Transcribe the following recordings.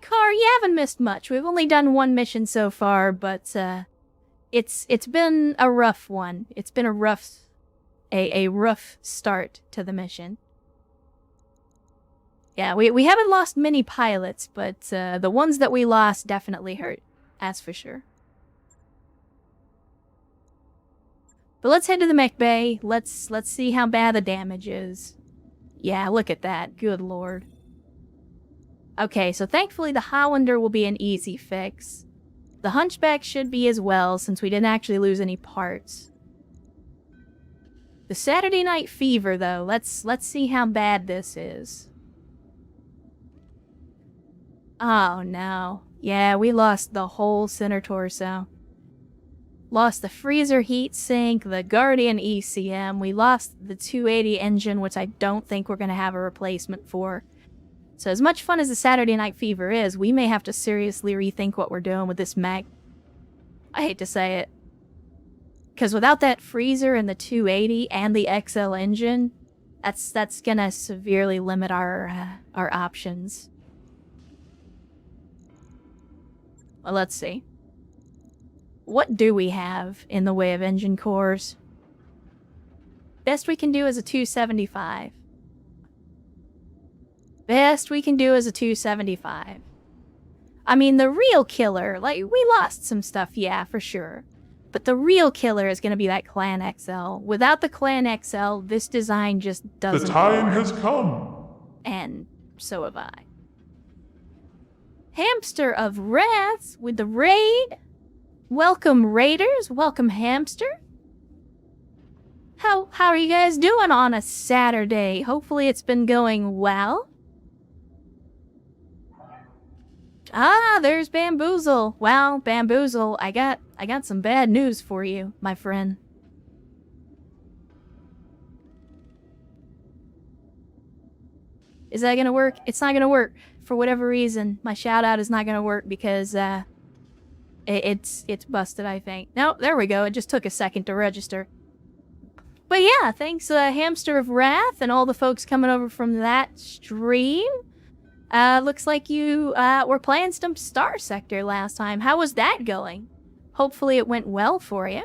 alright, Car, you haven't missed much. We've only done one mission so far, but, it's been a rough one. It's been a rough start to the mission. Yeah, we haven't lost many pilots, but, the ones that we lost definitely hurt. That's for sure. But let's head to the mech bay. Let's see how bad the damage is. Yeah, look at that. Good lord. Okay, so thankfully the Hollander will be an easy fix. The Hunchback should be as well, since we didn't actually lose any parts. The Saturday Night Fever, though, let's see how bad this is. Oh no. Yeah, we lost the whole center torso. Lost the freezer heat sink, the Guardian ECM, we lost the 280 engine, which I don't think we're going to have a replacement for. So as much fun as the Saturday Night Fever is, we may have to seriously rethink what we're doing with this mech. I hate to say it. Because without that freezer and the 280 and the XL engine, that's going to severely limit our options. Well, let's see. What do we have in the way of engine cores? Best we can do is a 275. Best we can do is a 275. I mean, the real killer, like, we lost some stuff, yeah, for sure. But the real killer is going to be that Clan XL. Without the Clan XL, this design just doesn't work. The time has come. And so have I. Hamster of Wrath with the raid. Welcome, Raiders. Welcome, Hamster. How are you guys doing on a Saturday? Hopefully it's been going well. Ah, there's Bamboozle. Wow, Bamboozle, I got some bad news for you, my friend. Is that gonna work? It's not gonna work. For whatever reason, my shout out is not gonna work because, it's busted, I think. No, there we go. It just took a second to register. But yeah, thanks, Hamster of Wrath and all the folks coming over from that stream. Looks like you, were playing some Star Sector last time. How was that going? Hopefully it went well for you.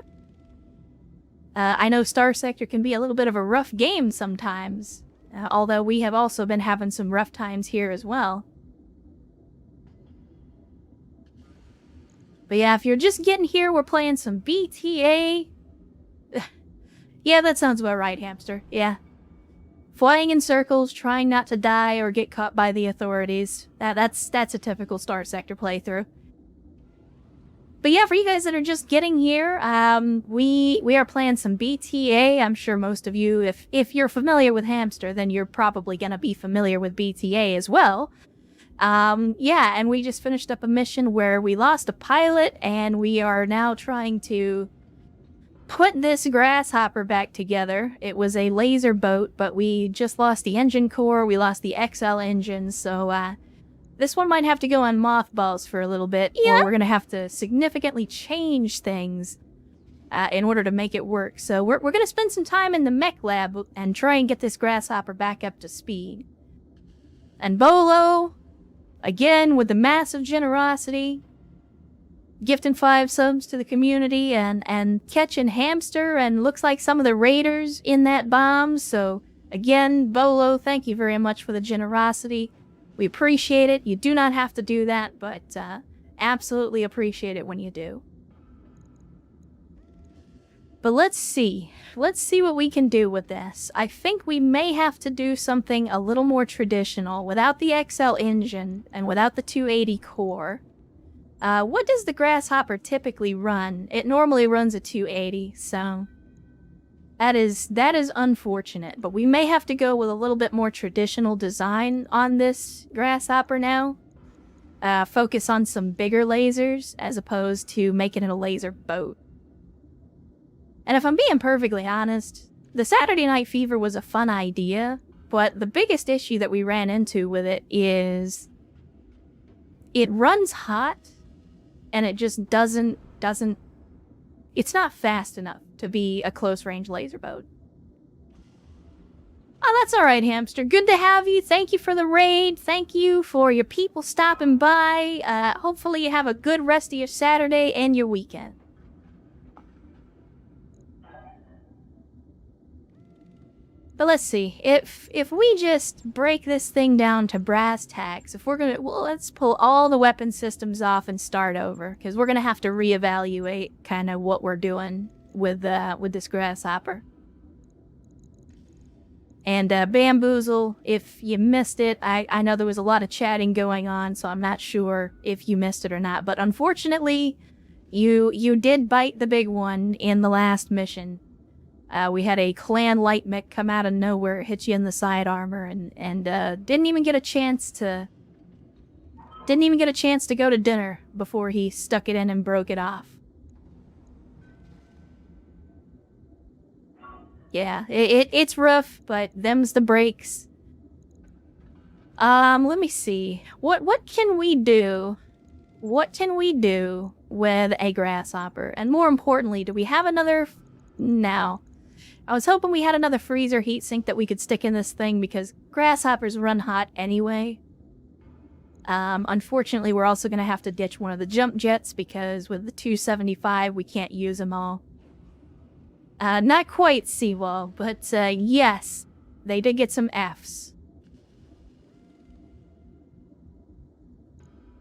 I know Star Sector can be a little bit of a rough game sometimes. Although we have also been having some rough times here as well. But yeah, if you're just getting here, we're playing some BTA. Yeah, that sounds about right, Hamster. Yeah. Flying in circles, trying not to die or get caught by the authorities. That's a typical Star Sector playthrough. But yeah, for you guys that are just getting here, we are playing some BTA. I'm sure most of you, if you're familiar with Hamster, then you're probably gonna be familiar with BTA as well. Yeah, and we just finished up a mission where we lost a pilot, and we are now trying to put this grasshopper back together. It was a laser boat, but we just lost the engine core, we lost the XL engine, so, this one might have to go on mothballs for a little bit, or we're gonna have to significantly change things, in order to make it work. So we're gonna spend some time in the mech lab and try and get this grasshopper back up to speed. And Bolo, again, with the massive generosity, gifting 5 subs to the community and catching Hamster and looks like some of the raiders in that bomb. So again, Bolo, thank you very much for the generosity. We appreciate it. You do not have to do that, but absolutely appreciate it when you do. But let's see. Let's see what we can do with this. I think we may have to do something a little more traditional without the XL engine and without the 280 core. What does the Grasshopper typically run? It normally runs a 280, so that is unfortunate, but we may have to go with a little bit more traditional design on this Grasshopper now. Focus on some bigger lasers as opposed to making it a laser boat. And if I'm being perfectly honest, the Saturday Night Fever was a fun idea, but the biggest issue that we ran into with it is it runs hot and it just doesn't it's not fast enough to be a close-range laser boat. Oh, that's alright, Hamster. Good to have you. Thank you for the raid. Thank you for your people stopping by. Hopefully you have a good rest of your Saturday and your weekend. But let's see. If we just break this thing down to brass tacks, if we're gonna... Well, let's pull all the weapon systems off and start over. Because we're gonna have to reevaluate kind of what we're doing with this grasshopper. And Bamboozle, if you missed it, I know there was a lot of chatting going on, so I'm not sure if you missed it or not. But unfortunately, you did bite the big one in the last mission. We had a clan light mech come out of nowhere, hit you in the side armor, and didn't even get a chance to go to dinner before he stuck it in and broke it off. Yeah, it's rough, but them's the breaks. Let me see. What can we do? What can we do with a grasshopper? And more importantly, do we have another... No. I was hoping we had another freezer heatsink that we could stick in this thing because grasshoppers run hot anyway. Unfortunately, we're also going to have to ditch one of the jump jets because with the 275, we can't use them all. Not quite seawall, but yes, they did get some Fs.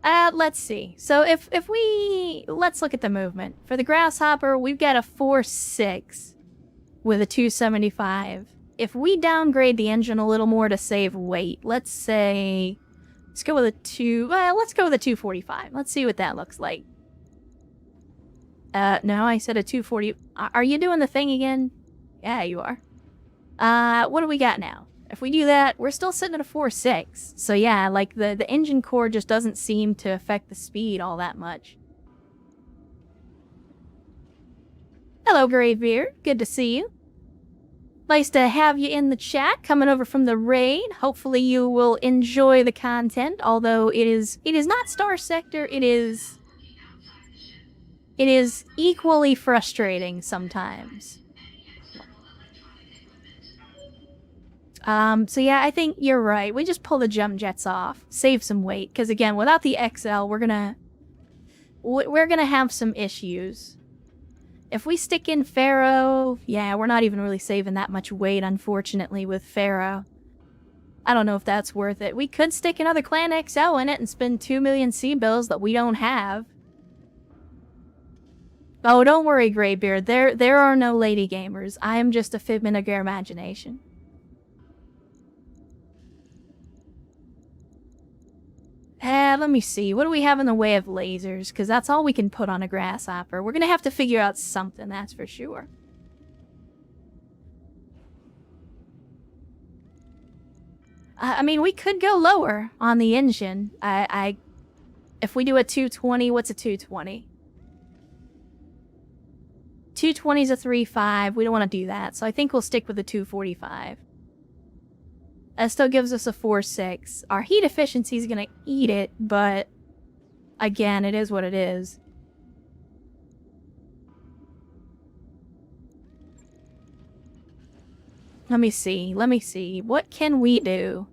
Let's see. So if we... Let's look at the movement. For the grasshopper, we've got a 4.6 with a 275. If we downgrade the engine a little more to save weight, let's say... Let's go with a 2... let's go with a 245. Let's see what that looks like. No, I said a 240. Are you doing the thing again? Yeah, you are. What do we got now? If we do that, we're still sitting at a 4.6. So yeah, like the engine core just doesn't seem to affect the speed all that much. Hello, Greybeard. Good to see you. Nice to have you in the chat, coming over from the raid. Hopefully you will enjoy the content, although it is not Star Sector, it is equally frustrating sometimes. So yeah, I think you're right. We just pull the jump jets off, save some weight, because again, without the XL, we're gonna have some issues. If we stick in Pharaoh, yeah, we're not even really saving that much weight, unfortunately, with Pharaoh. I don't know if that's worth it. We could stick another Clan XL in it and spend 2 million C-bills that we don't have. Oh, don't worry, Greybeard. There are no lady gamers. I am just a figment of your imagination. Let me see. What do we have in the way of lasers? Because that's all we can put on a grasshopper. We're going to have to figure out something, that's for sure. I mean, we could go lower on the engine. If we do a 220, what's a 220? 220 is a 3.5. We don't want to do that, so I think we'll stick with the 245. That still gives us a 4.6. Our heat efficiency is going to eat it, but again, it is what it is. Let me see. What can we do?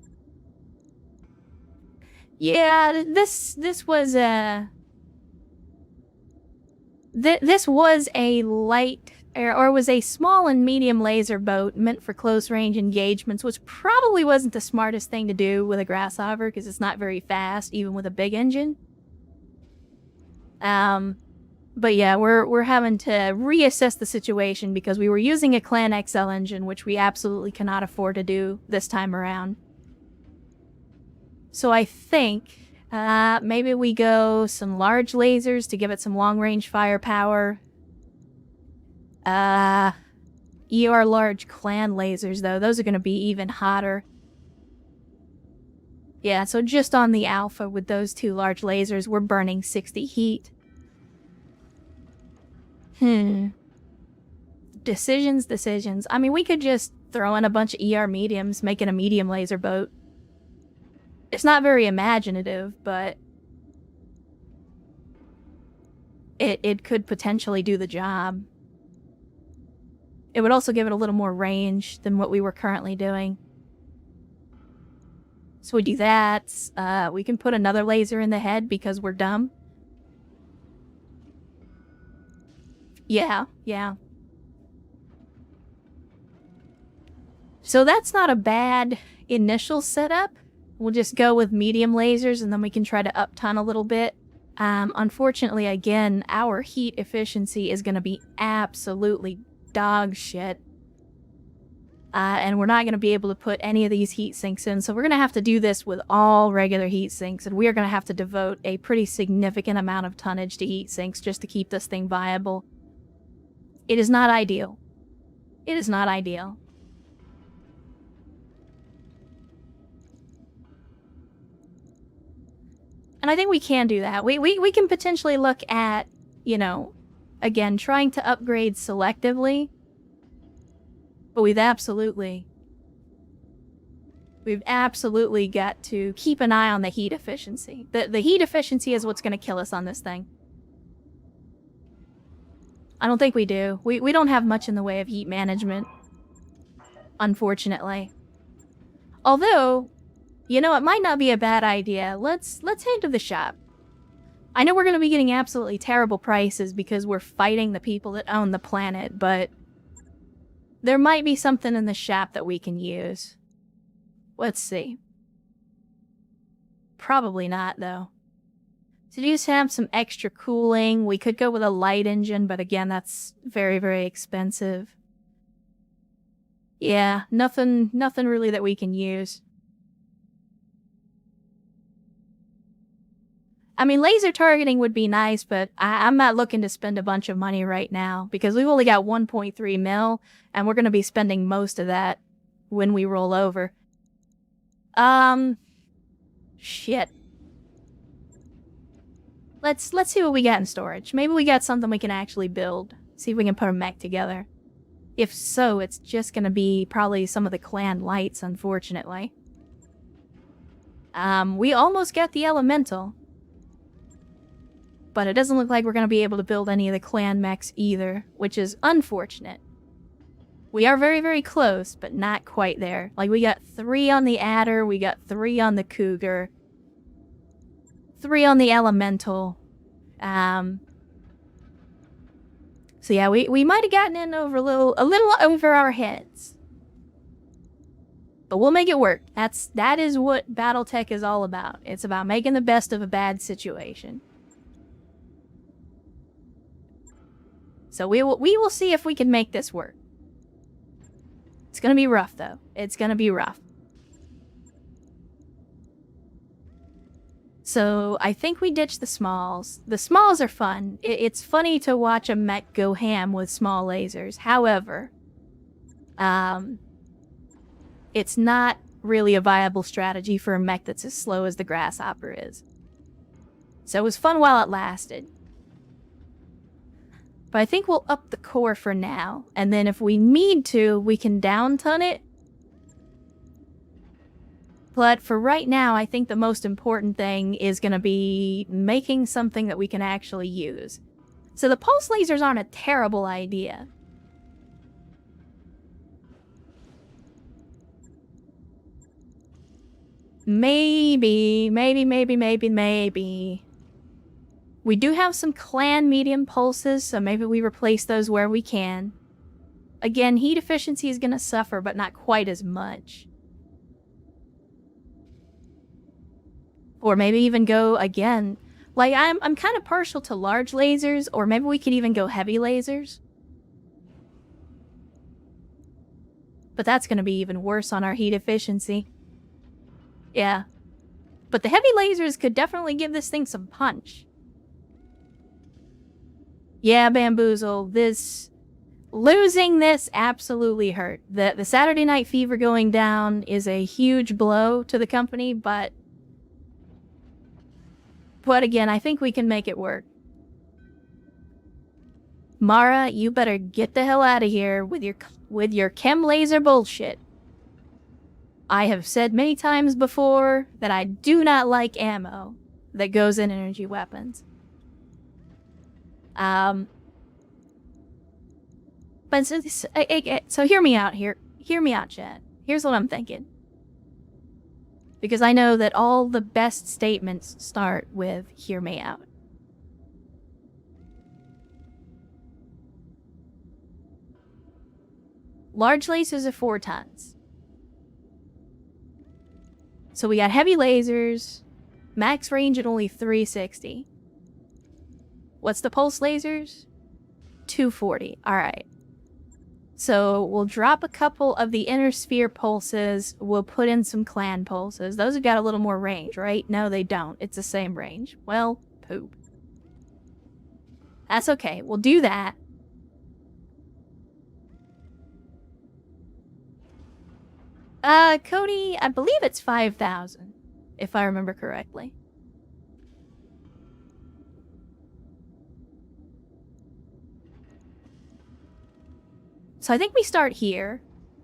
Yeah, this was a... This was a light, or was a small and medium laser boat meant for close-range engagements, which probably wasn't the smartest thing to do with a grasshopper, because it's not very fast, even with a big engine. But yeah, we're having to reassess the situation, because we were using a Clan XL engine, which we absolutely cannot afford to do this time around. So I think... maybe we go some large lasers to give it some long-range firepower. ER large clan lasers, though. Those are going to be even hotter. Yeah, so just on the alpha with those two large lasers, we're burning 60 heat. Decisions. I mean, we could just throw in a bunch of ER mediums, making a medium laser boat. It's not very imaginative, but it could potentially do the job. It would also give it a little more range than what we were currently doing. So we do that. We can put another laser in the head because we're dumb. Yeah. So that's not a bad initial setup. We'll just go with medium lasers and then we can try to up-ton a little bit. Unfortunately, again, our heat efficiency is going to be absolutely dog shit. And we're not going to be able to put any of these heat sinks in, so we're going to have to do this with all regular heat sinks, and we are going to have to devote a pretty significant amount of tonnage to heat sinks just to keep this thing viable. It is not ideal. It is not ideal. And I think we can do that. We can potentially look at, you know, again, trying to upgrade selectively. But we've absolutely got to keep an eye on the heat efficiency. The heat efficiency is what's going to kill us on this thing. I don't think we do. We don't have much in the way of heat management, unfortunately. Although, you know, it might not be a bad idea. Let's head to the shop. I know we're going to be getting absolutely terrible prices because we're fighting the people that own the planet, but there might be something in the shop that we can use. Let's see. Probably not, though. So just have some extra cooling. We could go with a light engine, but again, that's very, very expensive. Yeah, nothing really that we can use. I mean, laser targeting would be nice, but I'm not looking to spend a bunch of money right now because we've only got 1.3 mil, and we're going to be spending most of that when we roll over. Shit. Let's see what we got in storage. Maybe we got something we can actually build. See if we can put a mech together. If so, it's just going to be probably some of the clan lights, unfortunately. We almost got the elemental. But it doesn't look like we're going to be able to build any of the clan mechs either, which is unfortunate. We are very, very close, but not quite there. Like, we got 3 on the Adder, we got 3 on the Cougar, 3 on the Elemental. So yeah, we might have gotten in over a little over our heads. But we'll make it work. That is what BattleTech is all about. It's about making the best of a bad situation. So we will see if we can make this work. It's gonna be rough, though. It's gonna be rough. So I think we ditched the smalls. The smalls are fun. It's funny to watch a mech go ham with small lasers. However, it's not really a viable strategy for a mech that's as slow as the Grasshopper is. So it was fun while it lasted. But I think we'll up the core for now, and then if we need to, we can down-ton it. But for right now, I think the most important thing is going to be making something that we can actually use. So the pulse lasers aren't a terrible idea. Maybe. We do have some clan medium pulses, so maybe we replace those where we can. Again, heat efficiency is going to suffer, but not quite as much. Or maybe even go, again, like I'm kind of partial to large lasers, or maybe we could even go heavy lasers. But that's going to be even worse on our heat efficiency. Yeah. But the heavy lasers could definitely give this thing some punch. Yeah, Bamboozle, losing this absolutely hurt. The Saturday Night Fever going down is a huge blow to the company, but again, I think we can make it work. Mara, you better get the hell out of here with your chem laser bullshit. I have said many times before that I do not like ammo that goes in energy weapons. But so hear me out here. Hear me out, chat. Here's what I'm thinking. Because I know that all the best statements start with, hear me out. Large lasers are 4 tons. So we got heavy lasers, max range at only 360. What's the pulse lasers? 240. Alright. So we'll drop a couple of the inner sphere pulses. We'll put in some clan pulses. Those have got a little more range, right? No, they don't. It's the same range. Well, poop. That's okay. We'll do that. Cody, I believe it's 5,000, if I remember correctly. So I think we start here.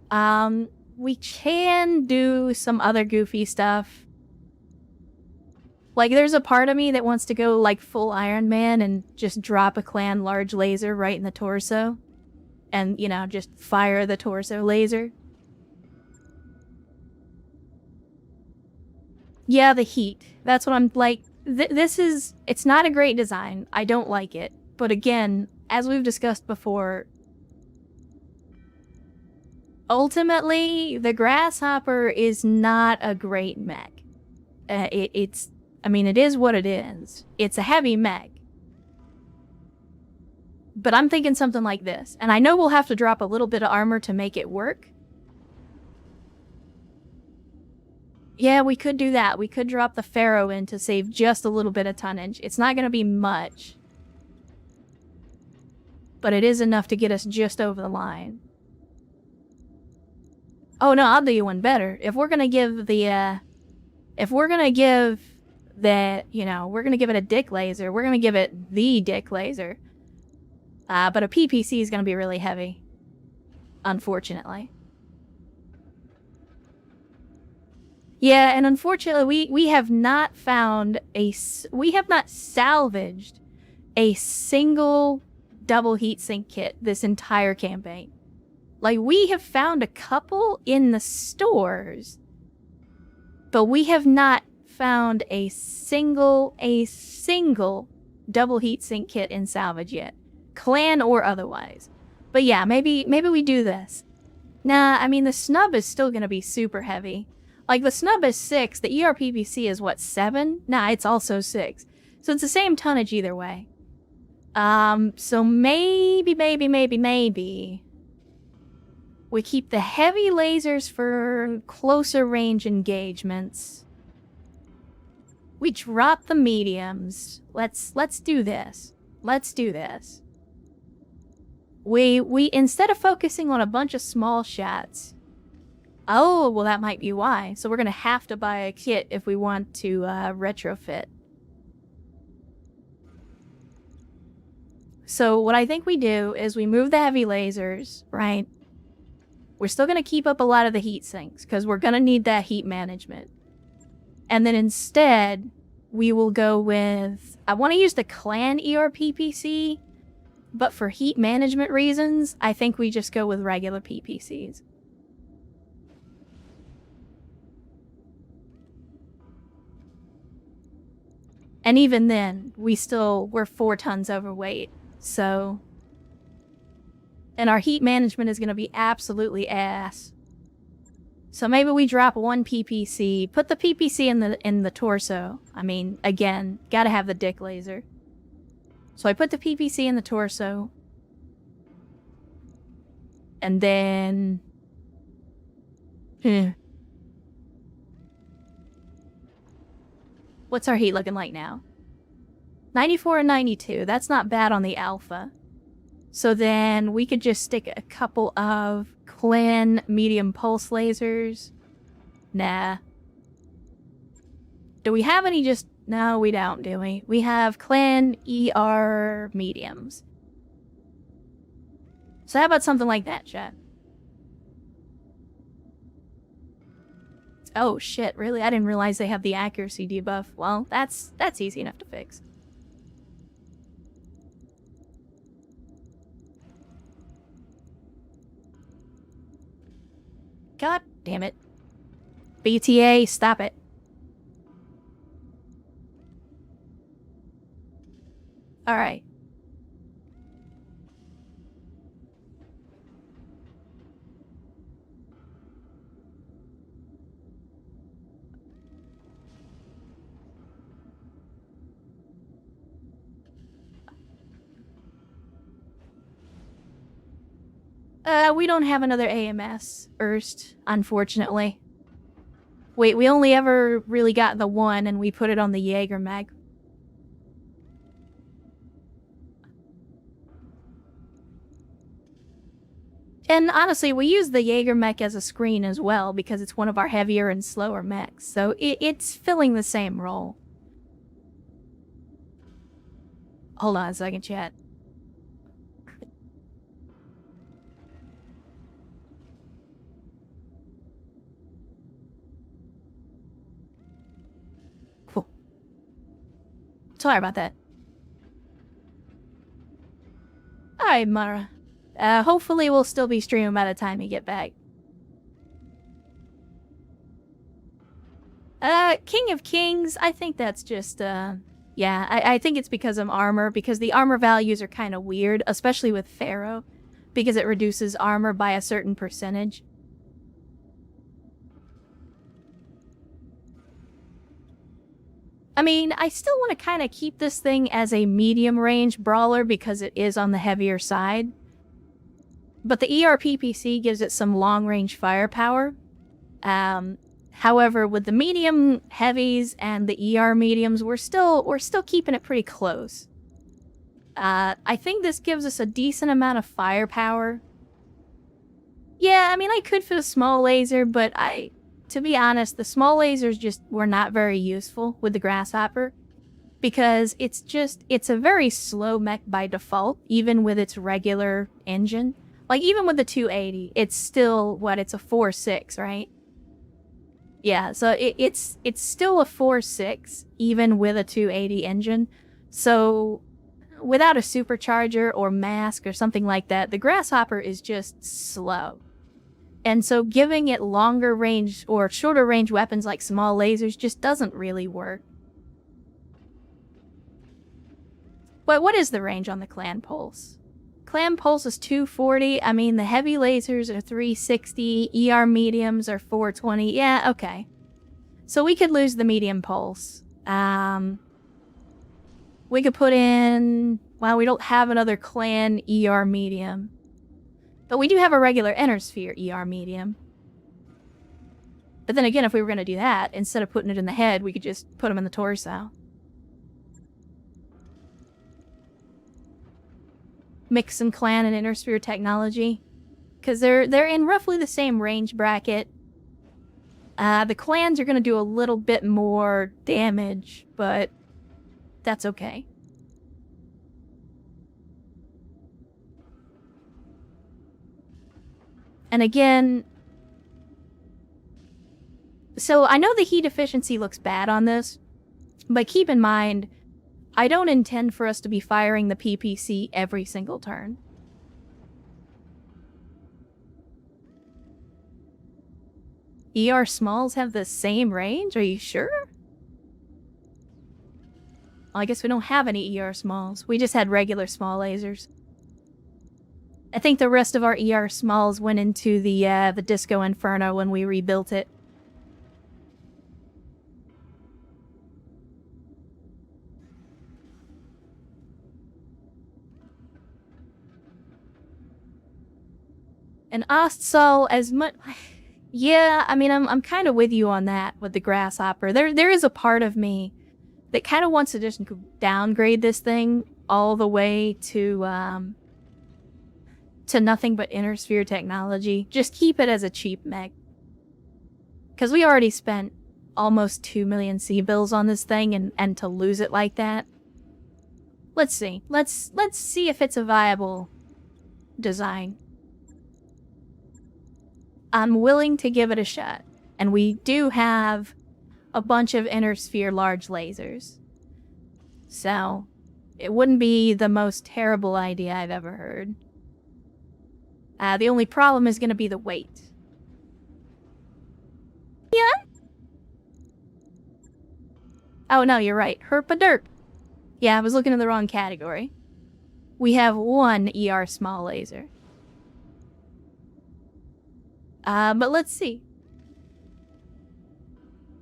We can do some other goofy stuff. Like, there's a part of me that wants to go, like, full Iron Man and just drop a clan large laser right in the torso. And, you know, just fire the torso laser. Yeah, the heat. That's what I'm, like, this is... It's not a great design. I don't like it. But again, as we've discussed before... Ultimately, the Grasshopper is not a great mech. It's... I mean, it is what it is. It's a heavy mech. But I'm thinking something like this. And I know we'll have to drop a little bit of armor to make it work. Yeah, we could do that. We could drop the Pharaoh in to save just a little bit of tonnage. It's not going to be much. But it is enough to get us just over the line. Oh no, I'll do you one better. If we're going to give the, if we're going to give that, you know, we're going to give it a dick laser. We're going to give it the dick laser. But a PPC is going to be really heavy. Unfortunately. Yeah, and unfortunately, we have not found we have not salvaged a single double heatsink kit this entire campaign. Like, we have found a couple in the stores, but we have not found a single double heatsink kit in salvage yet. Clan or otherwise. But yeah, maybe we do this. Nah, I mean, the snub is still gonna be super heavy. Like, the snub is 6, the ERPPC is what, 7? Nah, it's also 6. So it's the same tonnage either way. So maybe we keep the heavy lasers for closer range engagements. We drop the mediums. Let's do this. Let's do this. We instead of focusing on a bunch of small shots. Oh, well, that might be why. So we're gonna have to buy a kit if we want to retrofit. So what I think we do is we move the heavy lasers, right? We're still gonna keep up a lot of the heat sinks because we're gonna need that heat management. And then instead, we will go with... I want to use the clan ERPPC, but for heat management reasons, I think we just go with regular PPCs. And even then, we're 4 tons overweight, so... And our heat management is going to be absolutely ass. So maybe we drop 1 PPC, put the PPC in the torso. I mean, again, gotta have the dick laser. So I put the PPC in the torso. And then... What's our heat looking like now? 94 and 92. That's not bad on the alpha. So then we could just stick a couple of clan medium pulse lasers. Nah. Do we have any just... No, we don't, do we? We have clan ER mediums. So how about something like that, chat? Oh shit, really? I didn't realize they have the accuracy debuff. Well, that's easy enough to fix. God damn it. BTA, stop it. Alright. We don't have another AMS, Erst, unfortunately. Wait, we only ever really got the one, and we put it on the Jaeger mag. And honestly, we use the Jaeger mech as a screen as well, because it's one of our heavier and slower mechs, so it's filling the same role. Hold on a second, chat. Cool. Sorry about that. Alright, Mara. Hopefully we'll still be streaming by the time you get back. King of Kings, I think that's just, yeah, I think it's because of armor, because the armor values are kind of weird, especially with Pharaoh, because it reduces armor by a certain percentage. I mean, I still want to kind of keep this thing as a medium-range brawler because it is on the heavier side. But the ERPPC gives it some long-range firepower. However, with the medium heavies and the ER mediums, we're still keeping it pretty close. I think this gives us a decent amount of firepower. Yeah, I mean, I could fit a small laser, but to be honest, the small lasers just were not very useful with the Grasshopper. Because it's a very slow mech by default, even with its regular engine. Like, even with the 280, it's still, it's a 4.6, right? Yeah, so it's still a 4.6, even with a 280 engine. So, without a supercharger or mask or something like that, the Grasshopper is just slow. And so giving it longer range or shorter range weapons like small lasers just doesn't really work. But what is the range on the Clan Pulse? Clan Pulse is 240. I mean, the heavy lasers are 360. ER mediums are 420. Yeah, okay. So we could lose the medium pulse. We could put in... Well, we don't have another Clan ER medium. But we do have a regular Inner Sphere ER medium. But then again, if we were going to do that, instead of putting it in the head, we could just put them in the torso. Mix some Clan and Inner Sphere technology. Because they're in roughly the same range bracket. The Clans are going to do a little bit more damage, but that's okay. And again... So I know the heat efficiency looks bad on this, but keep in mind... I don't intend for us to be firing the PPC every single turn. ER smalls have the same range? Are you sure? Well, I guess we don't have any ER smalls. We just had regular small lasers. I think the rest of our ER smalls went into the Disco Inferno when we rebuilt it. And Ostsol, as much... Yeah, I mean, I'm kind of with you on that, with the Grasshopper. There is a part of me that kind of wants to just downgrade this thing all the way to nothing but Inner Sphere technology. Just keep it as a cheap mech. Because we already spent almost 2 million C-bills on this thing, and to lose it like that... Let's see. Let's see if it's a viable design. I'm willing to give it a shot. And we do have a bunch of Inner Sphere large lasers. So, it wouldn't be the most terrible idea I've ever heard. The only problem is going to be the weight. Yeah? Oh no, you're right. Herpaderp. Yeah, I was looking in the wrong category. We have 1 ER small laser. But let's see.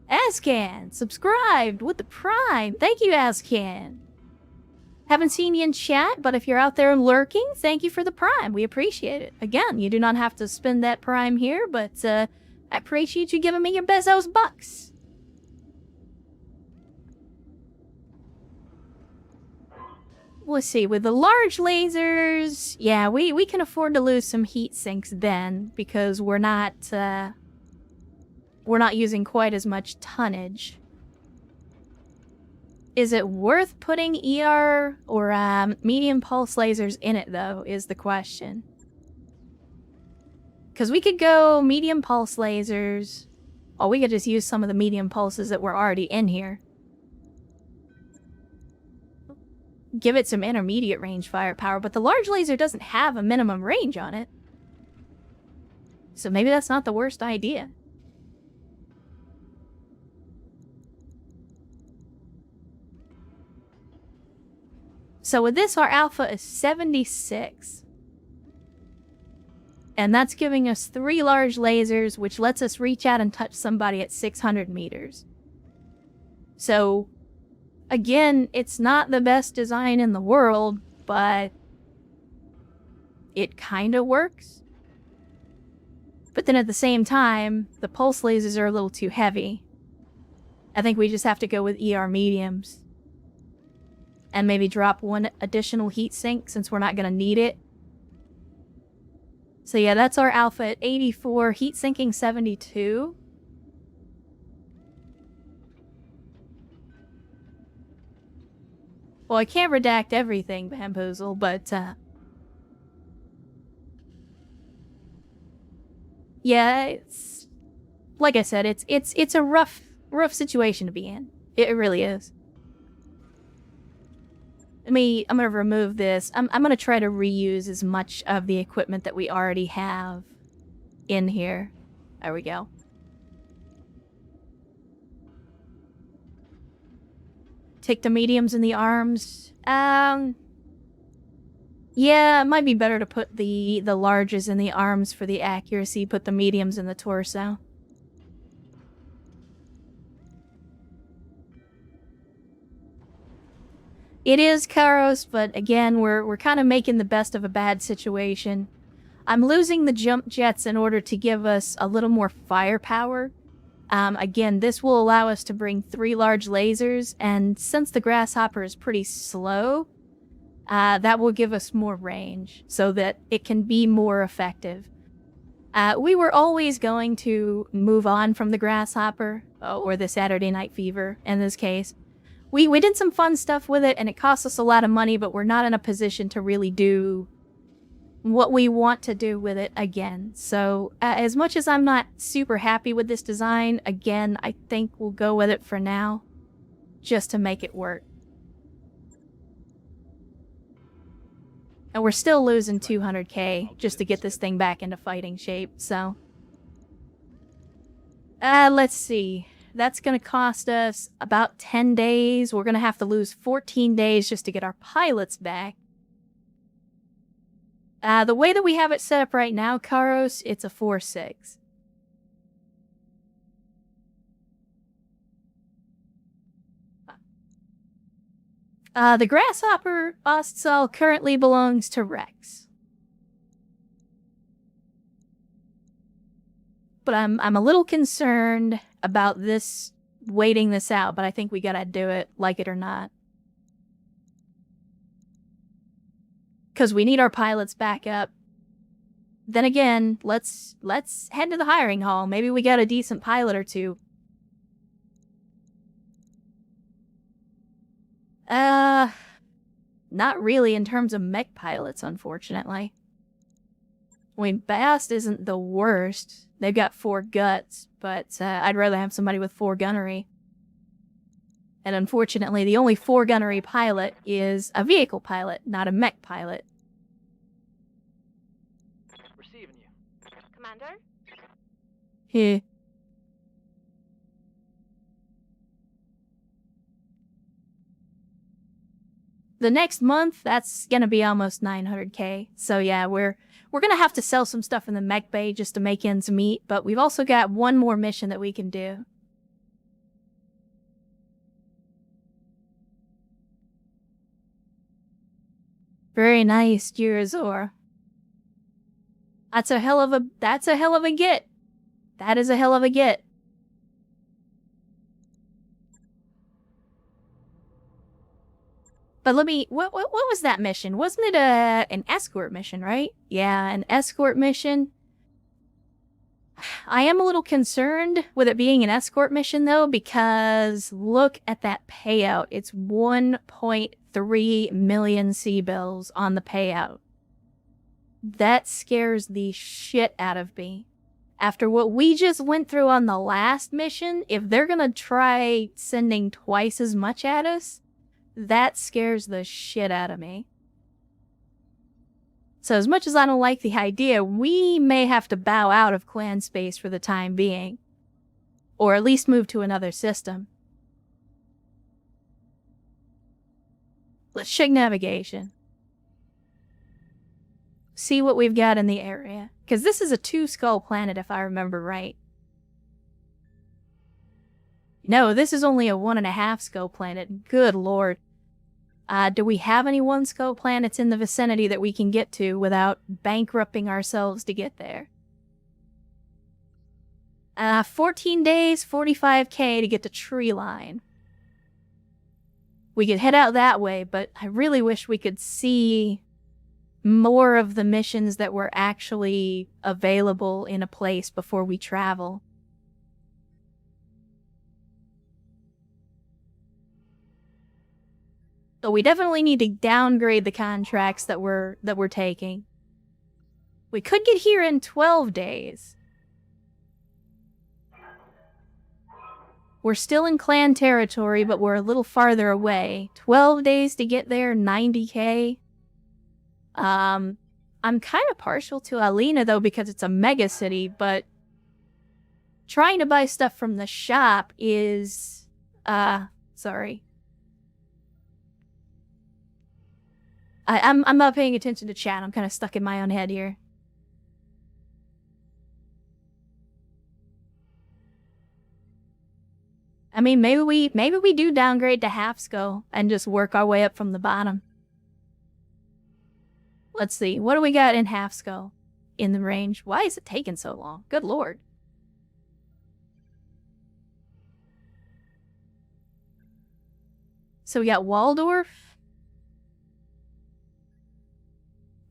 Ascan, subscribed with the Prime. Thank you, Ascan. Haven't seen you in chat, but if you're out there lurking, thank you for the Prime. We appreciate it. Again, you do not have to spend that Prime here, but I appreciate you giving me your Bezos bucks. Let's see, with the large lasers, yeah, we can afford to lose some heat sinks then, because we're not using quite as much tonnage. Is it worth putting ER or medium pulse lasers in it, though, is the question. Because we could go medium pulse lasers, or we could just use some of the medium pulses that were already in here. Give it some intermediate range firepower, but the large laser doesn't have a minimum range on it. So maybe that's not the worst idea. So with this, our alpha is 76. And that's giving us 3 large lasers, which lets us reach out and touch somebody at 600 meters. So, again, it's not the best design in the world, but it kinda works. But then at the same time, the pulse lasers are a little too heavy. I think we just have to go with ER mediums. And maybe drop 1 additional heat sink since we're not gonna need it. So yeah, that's our alpha at 84, heat sinking 72. Well, I can't redact everything, Bamboozle, but yeah, it's like I said, it's a rough situation to be in. It really is. I'm gonna remove this. I'm gonna try to reuse as much of the equipment that we already have in here. There we go. Take the mediums in the arms. Yeah, it might be better to put the larges in the arms for the accuracy, put the mediums in the torso. It is Karos, but again, we're kind of making the best of a bad situation. I'm losing the jump jets in order to give us a little more firepower. Again, this will allow us to bring 3 large lasers, and since the Grasshopper is pretty slow, that will give us more range so that it can be more effective. We were always going to move on from the Grasshopper, or the Saturday Night Fever in this case. We did some fun stuff with it, and it cost us a lot of money, but we're not in a position to really do what we want to do with it again. So, as much as I'm not super happy with this design, again, I think we'll go with it for now, just to make it work. And we're still losing 200k just to get this thing back into fighting shape, so... let's see. That's gonna cost us about 10 days. We're gonna have to lose 14 days just to get our pilots back. The way that we have it set up right now, Karos, it's a 4-6. The Grasshopper Ostsal currently belongs to Rex. But I'm a little concerned about this, waiting this out, but I think we gotta do it, like it or not. Because we need our pilots back up. Then again, let's head to the hiring hall. Maybe we got a decent pilot or two. Not really in terms of mech pilots, unfortunately. I mean, Bast isn't the worst. They've got 4 guts, but I'd rather have somebody with 4 gunnery. And unfortunately, the only 4 gunnery pilot is a vehicle pilot, not a mech pilot. Receiving you. Commander? Heh. The next month, that's gonna be almost 900k. So yeah, we're gonna have to sell some stuff in the mech bay just to make ends meet, but we've also got one more mission that we can do. Very nice, Girazor. That's a hell of a get. That is a hell of a get. But let me, what was that mission? Wasn't it an escort mission, right? Yeah, an escort mission. I am a little concerned with it being an escort mission, though, because look at that payout. It's 1.3 million C-bills on the payout. That scares the shit out of me. After what we just went through on the last mission, if they're gonna try sending twice as much at us, that scares the shit out of me. So as much as I don't like the idea, we may have to bow out of clan space for the time being. Or at least move to another system. Let's check navigation. See what we've got in the area. Because this is a 2-skull planet if I remember right. No, this is only a 1.5 skull planet. Good lord. Do we have any 1 skull planets in the vicinity that we can get to without bankrupting ourselves to get there? 14 days, 45k to get to Tree Line. We could head out that way, but I really wish we could see more of the missions that were actually available in a place before we travel. So we definitely need to downgrade the contracts that we're taking. We could get here in 12 days. We're still in clan territory, but we're a little farther away. 12 days to get there, 90k. I'm kind of partial to Alina, though, because it's a mega city, but trying to buy stuff from the shop is... sorry. I'm not paying attention to chat. I'm kind of stuck in my own head here. I mean, maybe we do downgrade to half skull and just work our way up from the bottom. Let's see. What do we got in half skull in the range? Why is it taking so long? Good lord. So we got Waldorf.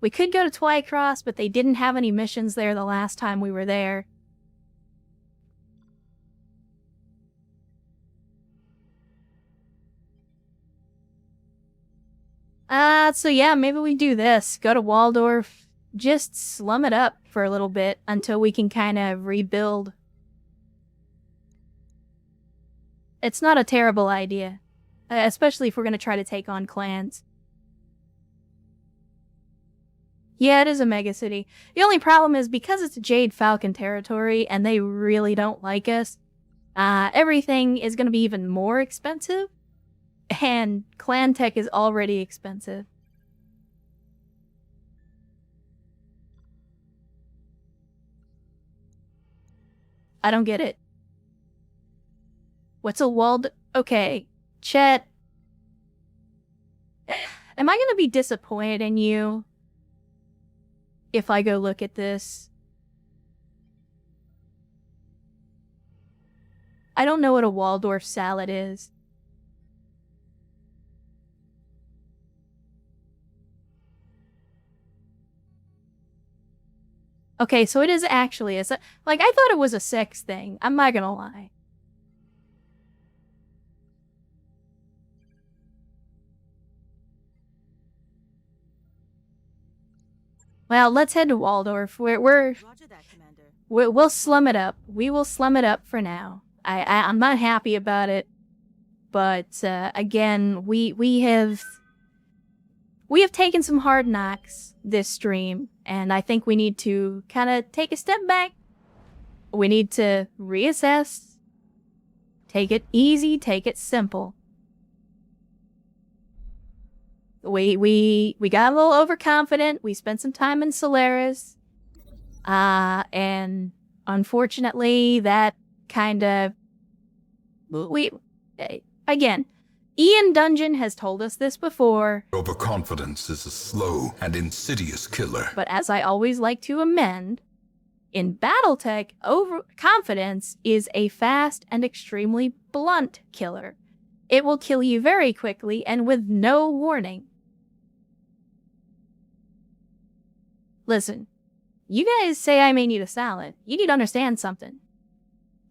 We could go to Twycross, but they didn't have any missions there the last time we were there. So yeah, maybe we do this. Go to Waldorf. Just slum it up for a little bit until we can kind of rebuild. It's not a terrible idea. Especially if we're going to try to take on clans. Yeah, it is a megacity. The only problem is because it's Jade Falcon territory and they really don't like us, everything is going to be even more expensive. And clan tech is already expensive. I don't get it. What's a walled... Okay, Chet. Am I going to be disappointed in you if I go look at this? I don't know what a Waldorf salad is. Okay, so it is actually a... Like, I thought it was a sex thing. I'm not gonna lie. Well, let's head to Waldorf. We'll slum it up. We will slum it up for now. I'm not happy about it, but again, we have taken some hard knocks this stream, and I think we need to kind of take a step back. We need to reassess, take it easy, take it simple. We got a little overconfident. We spent some time in Solaris. And unfortunately, that kind of... Again, Ian Dungeon has told us this before. Overconfidence is a slow and insidious killer. But as I always like to amend, in BattleTech, overconfidence is a fast and extremely blunt killer. It will kill you very quickly and with no warning. Listen, you guys say I may need a salad. You need to understand something.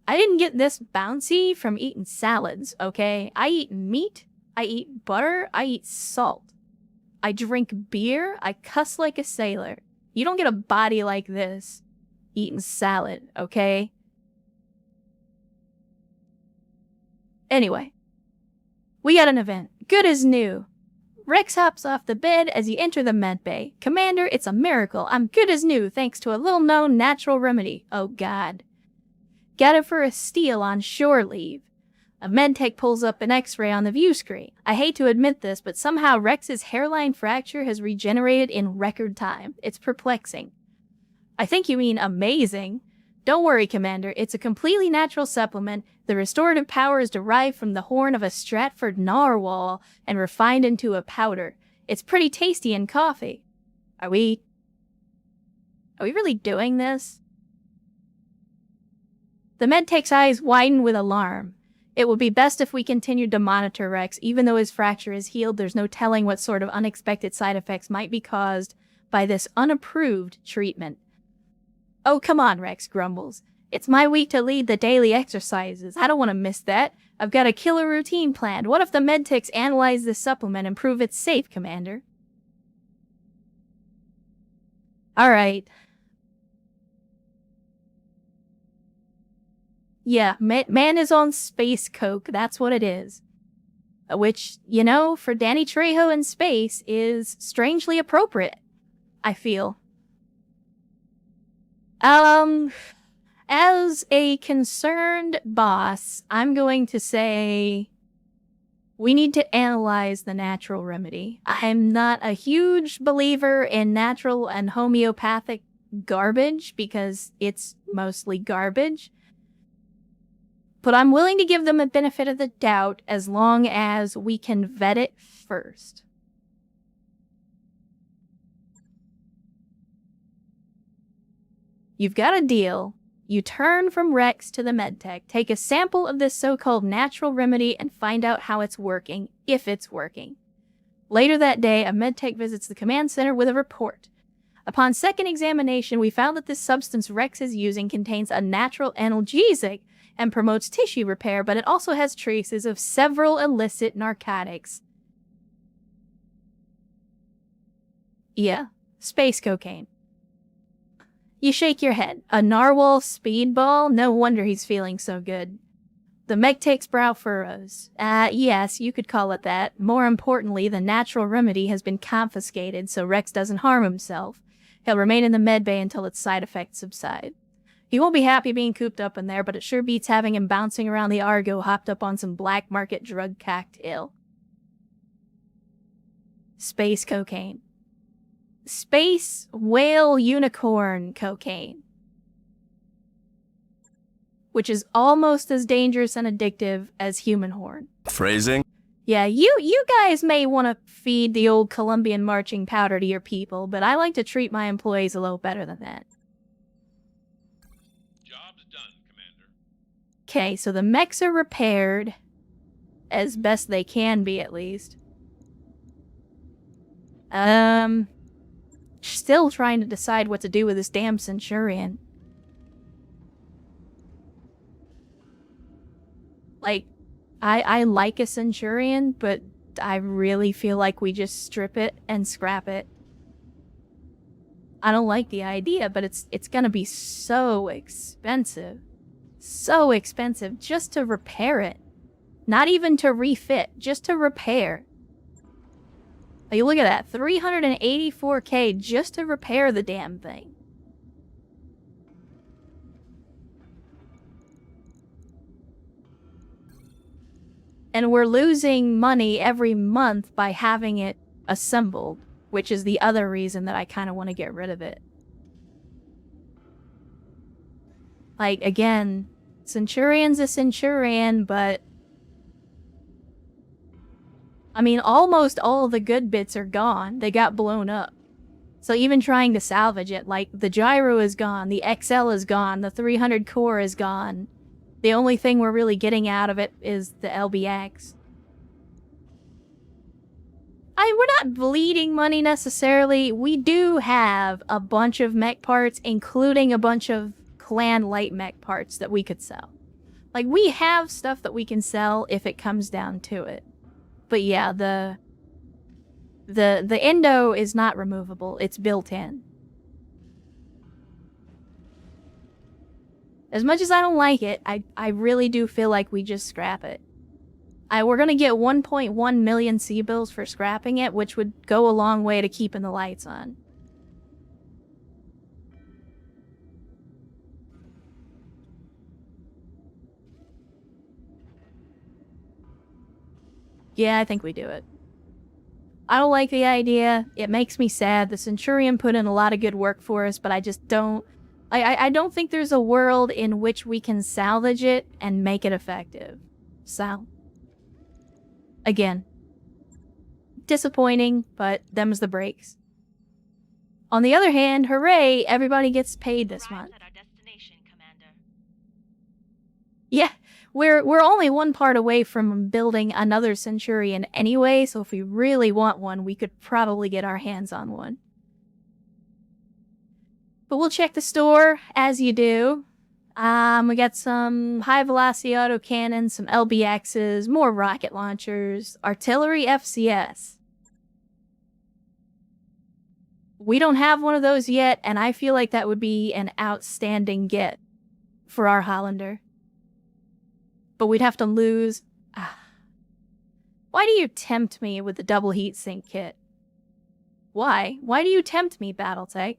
I didn't get this bouncy from eating salads, okay? I eat meat, I eat butter, I eat salt. I drink beer, I cuss like a sailor. You don't get a body like this eating salad, okay? Anyway, we got an event. Good as new. Rex hops off the bed as you enter the med bay. Commander, it's a miracle. I'm good as new thanks to a little-known natural remedy. Oh, God. Got it for a steal on shore leave. A medtech pulls up an x-ray on the view screen. I hate to admit this, but somehow Rex's hairline fracture has regenerated in record time. It's perplexing. I think you mean amazing. Don't worry, Commander. It's a completely natural supplement. The restorative power is derived from the horn of a Stratford narwhal and refined into a powder. It's pretty tasty in coffee. Are we really doing this? The medtech's eyes widen with alarm. It would be best if we continued to monitor Rex. Even though his fracture is healed, there's no telling what sort of unexpected side effects might be caused by this unapproved treatment. Oh, come on, Rex grumbles. It's my week to lead the daily exercises. I don't want to miss that. I've got a killer routine planned. What if the medtechs analyze this supplement and prove it's safe, Commander? Alright. Yeah, man is on space coke. That's what it is. Which, you know, for Danny Trejo in space is strangely appropriate, I feel. As a concerned boss, I'm going to say we need to analyze the natural remedy. I'm not a huge believer in natural and homeopathic garbage because it's mostly garbage. But I'm willing to give them a benefit of the doubt as long as we can vet it first. You've got a deal. You turn from Rex to the medtech, take a sample of this so-called natural remedy, and find out how it's working, if it's working. Later that day, a medtech visits the command center with a report. Upon second examination, we found that this substance Rex is using contains a natural analgesic and promotes tissue repair, but it also has traces of several illicit narcotics. Yeah, space cocaine. You shake your head. A narwhal speedball? No wonder he's feeling so good. The medtech's brow furrows. Yes, you could call it that. More importantly, the natural remedy has been confiscated so Rex doesn't harm himself. He'll remain in the medbay until its side effects subside. He won't be happy being cooped up in there, but it sure beats having him bouncing around the Argo hopped up on some black market drug cocktail. Space cocaine. Space whale unicorn cocaine. Which is almost as dangerous and addictive as human horn. Phrasing? Yeah, you guys may want to feed the old Colombian marching powder to your people, but I like to treat my employees a little better than that. Job's done, Commander. Okay, so the mechs are repaired. As best they can be, at least. Still trying to decide what to do with this damn Centurion. Like, I like a Centurion, but I really feel like we just strip it and scrap it. I don't like the idea, but it's gonna be so expensive. So expensive just to repair it. Not even to refit, just to repair. Like, look at that, 384K just to repair the damn thing. And we're losing money every month by having it assembled, which is the other reason that I kind of want to get rid of it. Like, again, Centurion's a Centurion, but I mean, almost all the good bits are gone. They got blown up. So even trying to salvage it, like, the gyro is gone, the XL is gone, the 300 core is gone. The only thing we're really getting out of it is the LBX. We're not bleeding money necessarily. We do have a bunch of mech parts, including a bunch of clan light mech parts that we could sell. Like, we have stuff that we can sell if it comes down to it. But yeah, the endo is not removable. It's built in. As much as I don't like it, I really do feel like we just scrap it. We're gonna get 1.1 million C-bills for scrapping it, which would go a long way to keeping the lights on. Yeah, I think we do it. I don't like the idea. It makes me sad. The Centurion put in a lot of good work for us, but I just don't... I don't think there's a world in which we can salvage it and make it effective. So... again. Disappointing, but them's the breaks. On the other hand, hooray, everybody gets paid this month. At our destination, Commander. Yeah, we're only one part away from building another Centurion anyway, so if we really want one, we could probably get our hands on one. But we'll check the store, as you do. We got some high-velocity autocannons, some LBXs, more rocket launchers, artillery FCS. We don't have one of those yet, and I feel like that would be an outstanding get for our Hollander. But we'd have to lose... Why do you tempt me with the double heatsink kit? Why? Why do you tempt me, BattleTech?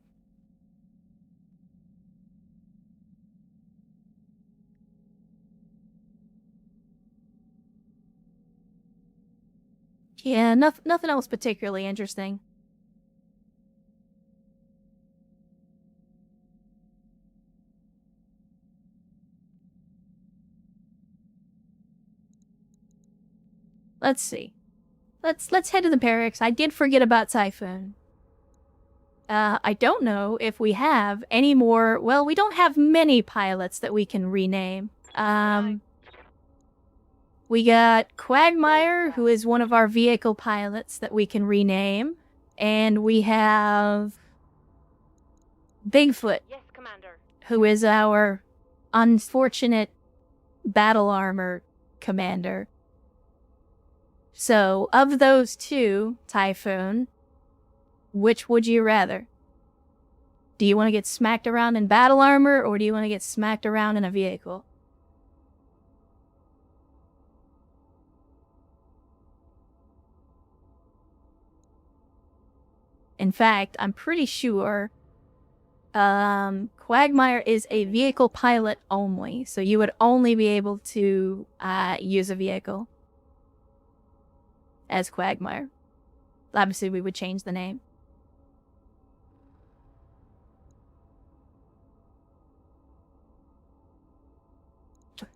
Yeah, nothing else particularly interesting. Let's see. Let's head to the barracks. I did forget about Typhoon. I don't know if we have any more... Well, we don't have many pilots that we can rename. We got Quagmire, who is one of our vehicle pilots that we can rename. And we have... Bigfoot, Yes, Commander. who is our unfortunate battle armor commander. So, of those two, Typhoon, which would you rather? Do you want to get smacked around in battle armor, or do you want to get smacked around in a vehicle? In fact, I'm pretty sure Quagmire is a vehicle pilot only, so you would only be able to use a vehicle as Quagmire. Obviously, we would change the name.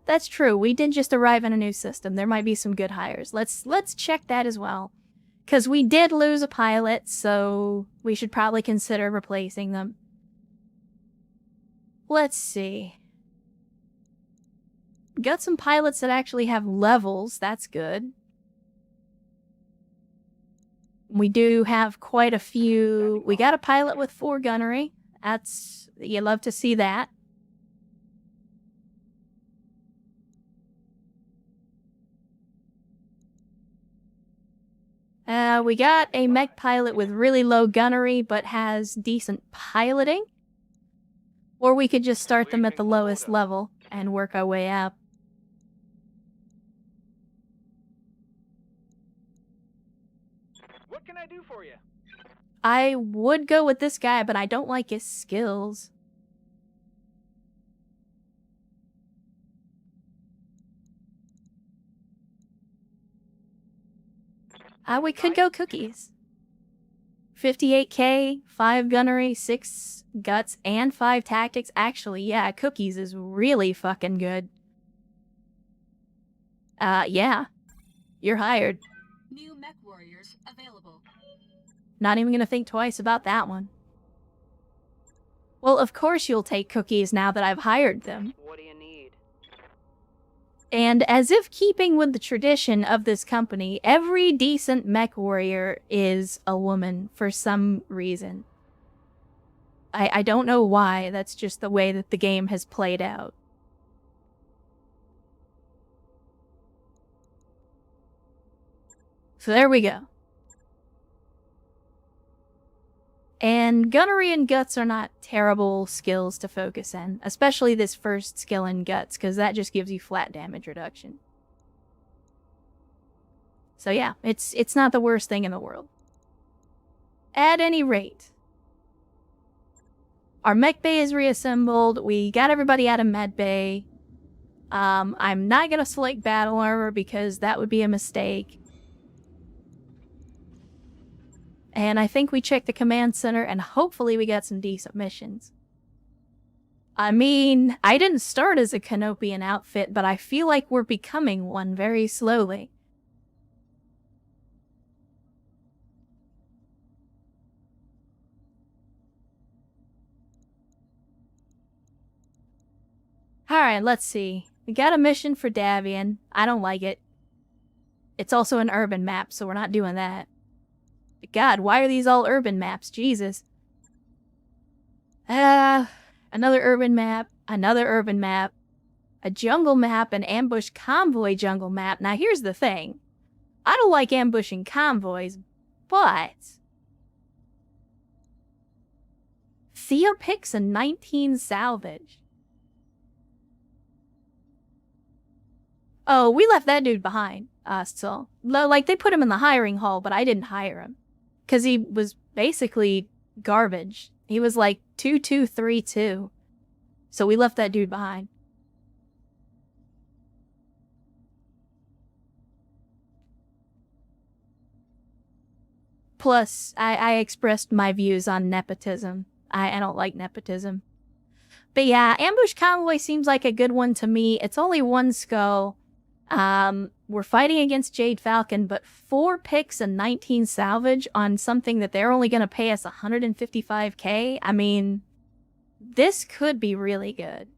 That's true. We did just arrive in a new system. There might be some good hires. Let's check that as well. Because we did lose a pilot, so we should probably consider replacing them. Let's see. Got some pilots that actually have levels. That's good. We do have quite a few. We got a pilot with 4 gunnery. That's... you love to see that. We got a mech pilot with really low gunnery, but has decent piloting. Or we could just start them at the lowest level and work our way up. What can I do for you? I would go with this guy, but I don't like his skills. We could go cookies. 58k, 5 gunnery, 6 guts, and 5 tactics. Actually, yeah, cookies is really fucking good. Yeah. You're hired. New mech warriors available. Not even gonna think twice about that one. Well, of course you'll take cookies now that I've hired them. What do you need? And as if keeping with the tradition of this company, every decent mech warrior is a woman for some reason. I don't know why, that's just the way that the game has played out. So there we go. And gunnery and guts are not terrible skills to focus in, especially this first skill in guts, because that just gives you flat damage reduction. So yeah, it's not the worst thing in the world. At any rate, our mech bay is reassembled. We got everybody out of med bay. I'm not gonna select battle armor because that would be a mistake. And I think we checked the command center, and hopefully we got some decent missions. I mean, I didn't start as a Canopian outfit, but I feel like we're becoming one very slowly. Alright, let's see. We got a mission for Davian. I don't like it. It's also an urban map, so we're not doing that. God, why are these all urban maps? Jesus. Another urban map, another urban map, a jungle map, an ambush convoy jungle map. Now here's the thing. I don't like ambushing convoys, but Theo picks a 19 salvage. Oh, we left that dude behind. So, like, they put him in the hiring hall, but I didn't hire him. Because he was basically garbage. He was like 2232. So we left that dude behind. Plus, I expressed my views on nepotism. I don't like nepotism. But yeah, Ambush Convoy seems like a good one to me. It's only 1 skull. We're fighting against Jade Falcon, but 4 picks and 19 salvage on something that they're only going to pay us 155k? I mean, this could be really good.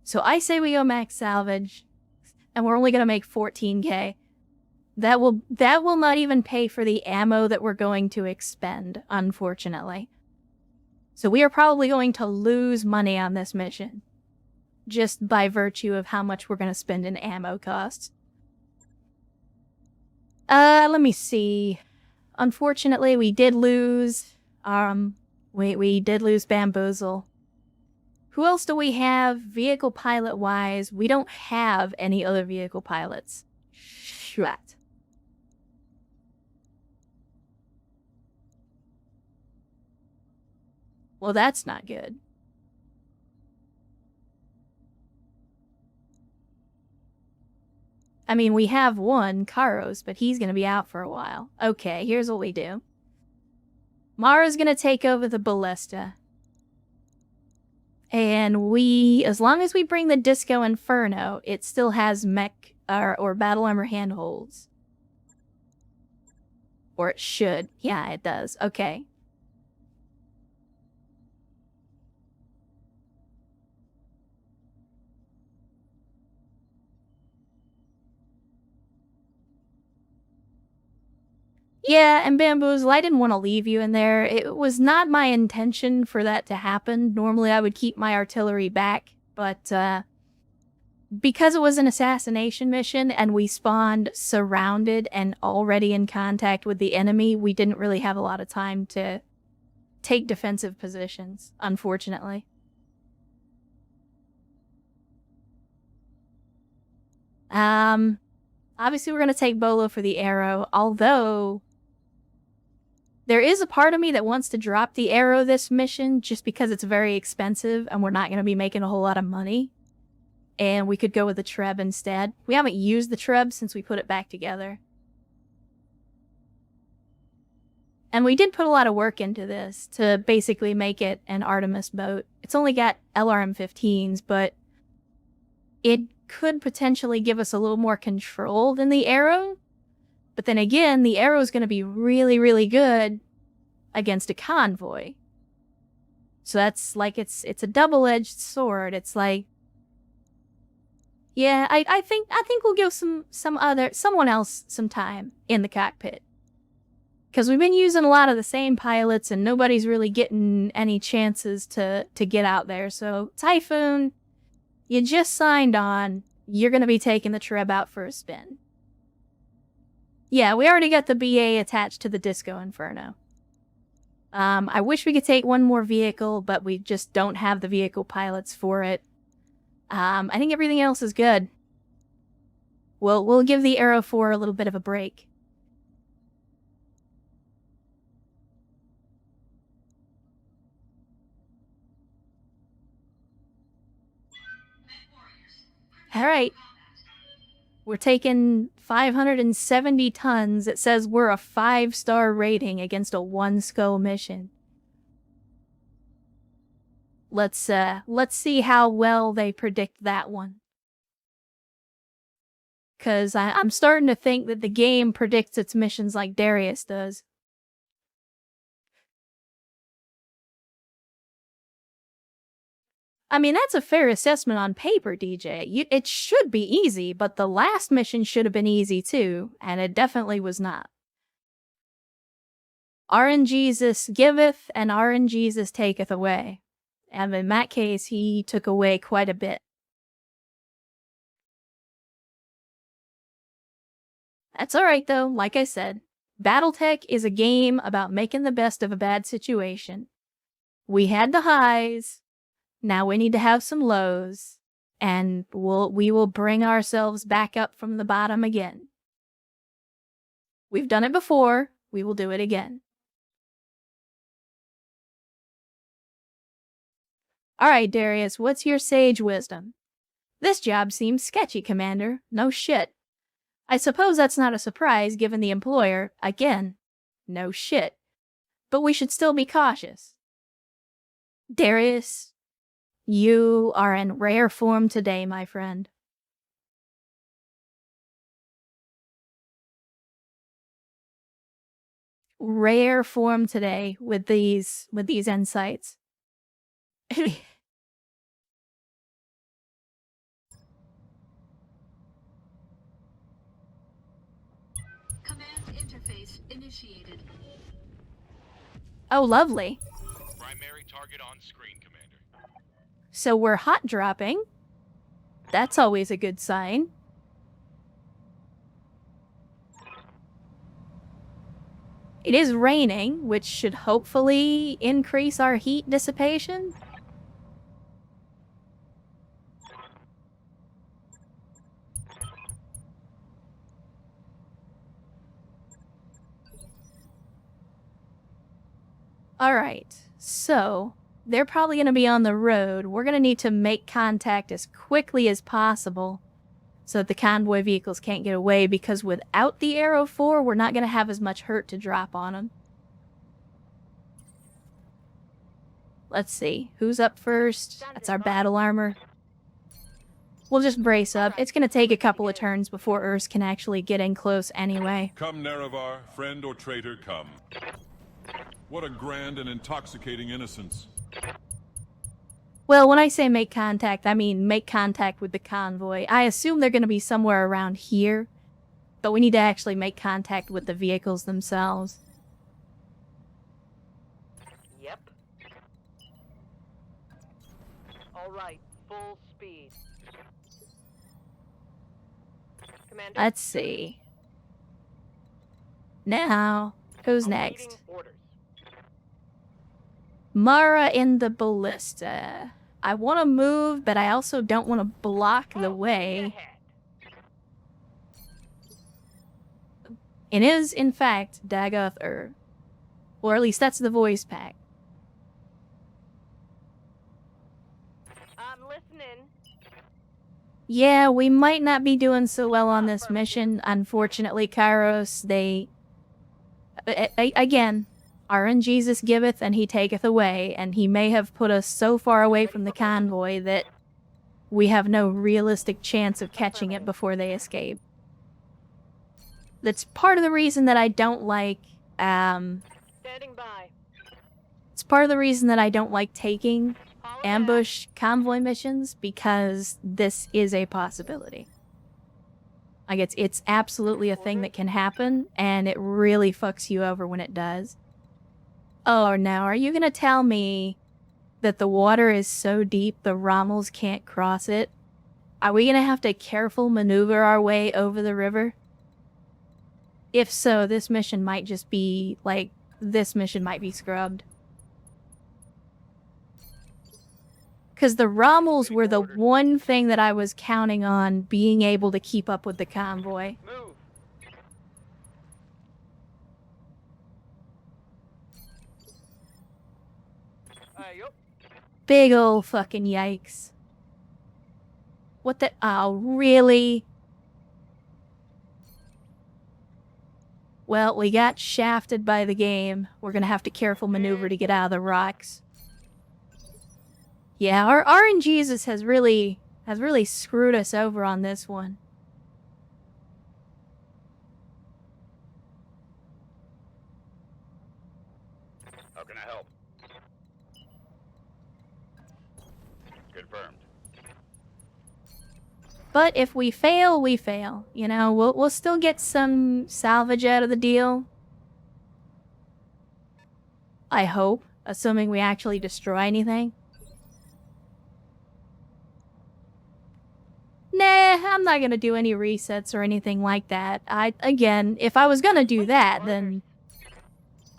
So I say we go max salvage, and we're only going to make 14k. That will not even pay for the ammo that we're going to expend, unfortunately. So we are probably going to lose money on this mission. Just by virtue of how much we're going to spend in ammo costs. Let me see. Unfortunately, we did lose, we did lose Bamboozle. Who else do we have vehicle pilot-wise? We don't have any other vehicle pilots. Shit. Well, that's not good. I mean, we have one, Karos, but he's going to be out for a while. Okay, here's what we do. Mara's going to take over the Ballista. And we, as long as we bring the Disco Inferno, it still has mech or battle armor handholds. Or it should. Yeah, it does. Okay. Yeah, and Bamboozle, I didn't want to leave you in there. It was not my intention for that to happen. Normally I would keep my artillery back, but because it was an assassination mission and we spawned surrounded and already in contact with the enemy, we didn't really have a lot of time to take defensive positions, unfortunately. Obviously we're going to take Bolo for the arrow, although there is a part of me that wants to drop the arrow this mission just because it's very expensive and we're not going to be making a whole lot of money. And we could go with the Treb instead. We haven't used the Treb since we put it back together. And we did put a lot of work into this to basically make it an Artemis boat. It's only got LRM-15s, but it could potentially give us a little more control than the Arrow. But then again, the Arrow is going to be really, really good against a convoy. So that's like, it's a double-edged sword. It's like, yeah, I think we'll give someone else some time in the cockpit. Because we've been using a lot of the same pilots and nobody's really getting any chances to get out there. So, Typhoon, you just signed on. You're going to be taking the Treb out for a spin. Yeah, we already got the BA attached to the Disco Inferno. I wish we could take one more vehicle, but we just don't have the vehicle pilots for it. I think everything else is good. We'll give the Arrow 4 a little bit of a break. Alright. We're taking 570 tons. It says we're a 5-star rating against a 1-skull mission. Let's see how well they predict that one. Because I'm starting to think that the game predicts its missions like Darius does. I mean, that's a fair assessment on paper, DJ. It should be easy, but the last mission should have been easy too, and it definitely was not. RNGesus giveth, and RNGesus taketh away. And in that case, he took away quite a bit. That's alright though, like I said. BattleTech is a game about making the best of a bad situation. We had the highs. Now we need to have some lows, and we will bring ourselves back up from the bottom again. We've done it before, we will do it again. Alright, Darius, what's your sage wisdom? This job seems sketchy, Commander. No shit. I suppose that's not a surprise given the employer, again, no shit. But we should still be cautious. Darius, you are in rare form today, my friend. Rare form today with these insights. Command interface initiated. Oh, lovely. Primary target on screen, Commander. So we're hot dropping. That's always a good sign. It is raining, which should hopefully increase our heat dissipation. Alright, so they're probably going to be on the road. We're going to need to make contact as quickly as possible so that the convoy vehicles can't get away, because without the Arrow 4, we're not going to have as much hurt to drop on them. Let's see, who's up first? That's our battle armor. We'll just brace up. It's going to take a couple of turns before Urs can actually get in close anyway. Come, Nerevar, friend or traitor, come. What a grand and intoxicating innocence. Well, when I say make contact, I mean make contact with the convoy. I assume they're going to be somewhere around here, but we need to actually make contact with the vehicles themselves. Yep. Alright, full speed. Commander, Let's see. Now, who's awaiting next? orders. Mara in the ballista. I want to move, but I also don't want to block the Full way. speed ahead. It is, in fact, Dagoth. Or at least that's the voice pack. I'm listening. Yeah, we might not be doing so well on this mission. Unfortunately, Kairos, again, RNGesus giveth and he taketh away, and he may have put us so far away from the convoy that we have no realistic chance of catching it before they escape. That's part of the reason that I don't like, Standing by. it's part of the reason that I don't like taking All ambush convoy missions, because this is a possibility. Like, it's absolutely a thing that can happen, and it really fucks you over when it does. Oh, now, are you gonna tell me that the water is so deep the Rommels can't cross it? Are we gonna have to careful maneuver our way over the river? If so, this mission might just be, like, this mission might be scrubbed. Because the Rommels were the one thing that I was counting on being able to keep up with the convoy. Move. Yup. Big ol' fucking yikes. What the— oh, really? Well, we got shafted by the game. We're gonna have to careful maneuver to get out of the rocks. Yeah, our RNGesus has really screwed us over on this one. How can I help? Confirmed. But if we fail, we fail. You know, we'll still get some salvage out of the deal. I hope, assuming we actually destroy anything. Nah, I'm not gonna do any resets or anything like that. Again, if I was gonna do that, then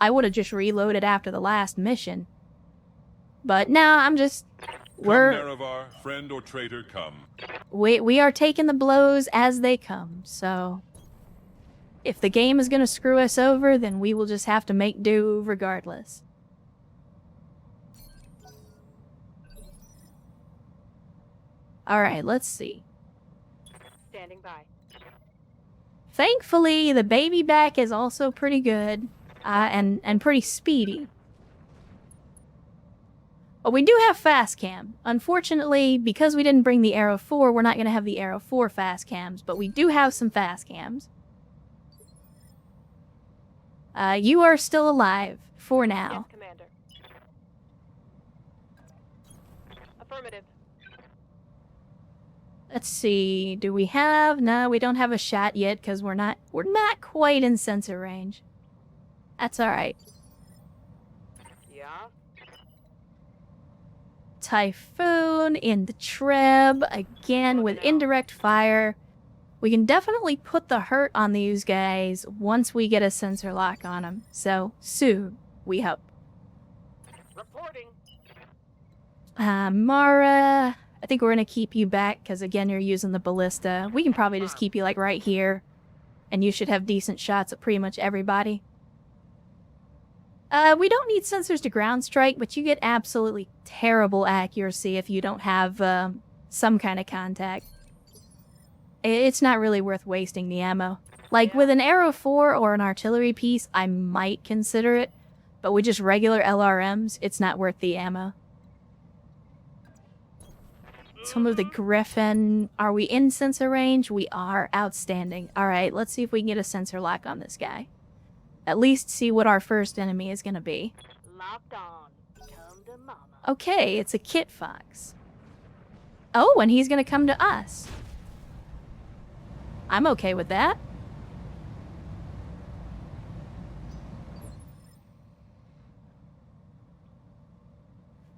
I would have just reloaded after the last mission. But no, I'm just... Come, Nerevar, friend or traitor, come. We are taking the blows as they come, so... if the game is gonna screw us over, then we will just have to make do regardless. Alright, let's see. Standing by. Thankfully, the baby back is also pretty good, and pretty speedy. But we do have fast cam. Unfortunately, because we didn't bring the Arrow 4, we're not going to have the Arrow 4 fast cams, but we do have some fast cams. You are still alive, for now. Yes, Commander. Affirmative. Let's see, do we have... no, we don't have a shot yet, because we're not quite in sensor range. That's alright. Yeah. Typhoon in the Treb, again with indirect fire. We can definitely put the hurt on these guys once we get a sensor lock on them. So, soon, we hope. Reporting. Mara, I think we're going to keep you back because, again, you're using the ballista. We can probably just keep you, like, right here. And you should have decent shots at pretty much everybody. We don't need sensors to ground strike, but you get absolutely terrible accuracy if you don't have some kind of contact. It's not really worth wasting the ammo. Like, with an Arrow 4 or an artillery piece, I might consider it. But with just regular LRMs, it's not worth the ammo. Some of the Griffin. Are we in sensor range? We are. Outstanding. Alright, let's see if we can get a sensor lock on this guy. At least see what our first enemy is going to be. Locked on. Come to mama. Okay, it's a Kit Fox. Oh, and he's going to come to us. I'm okay with that.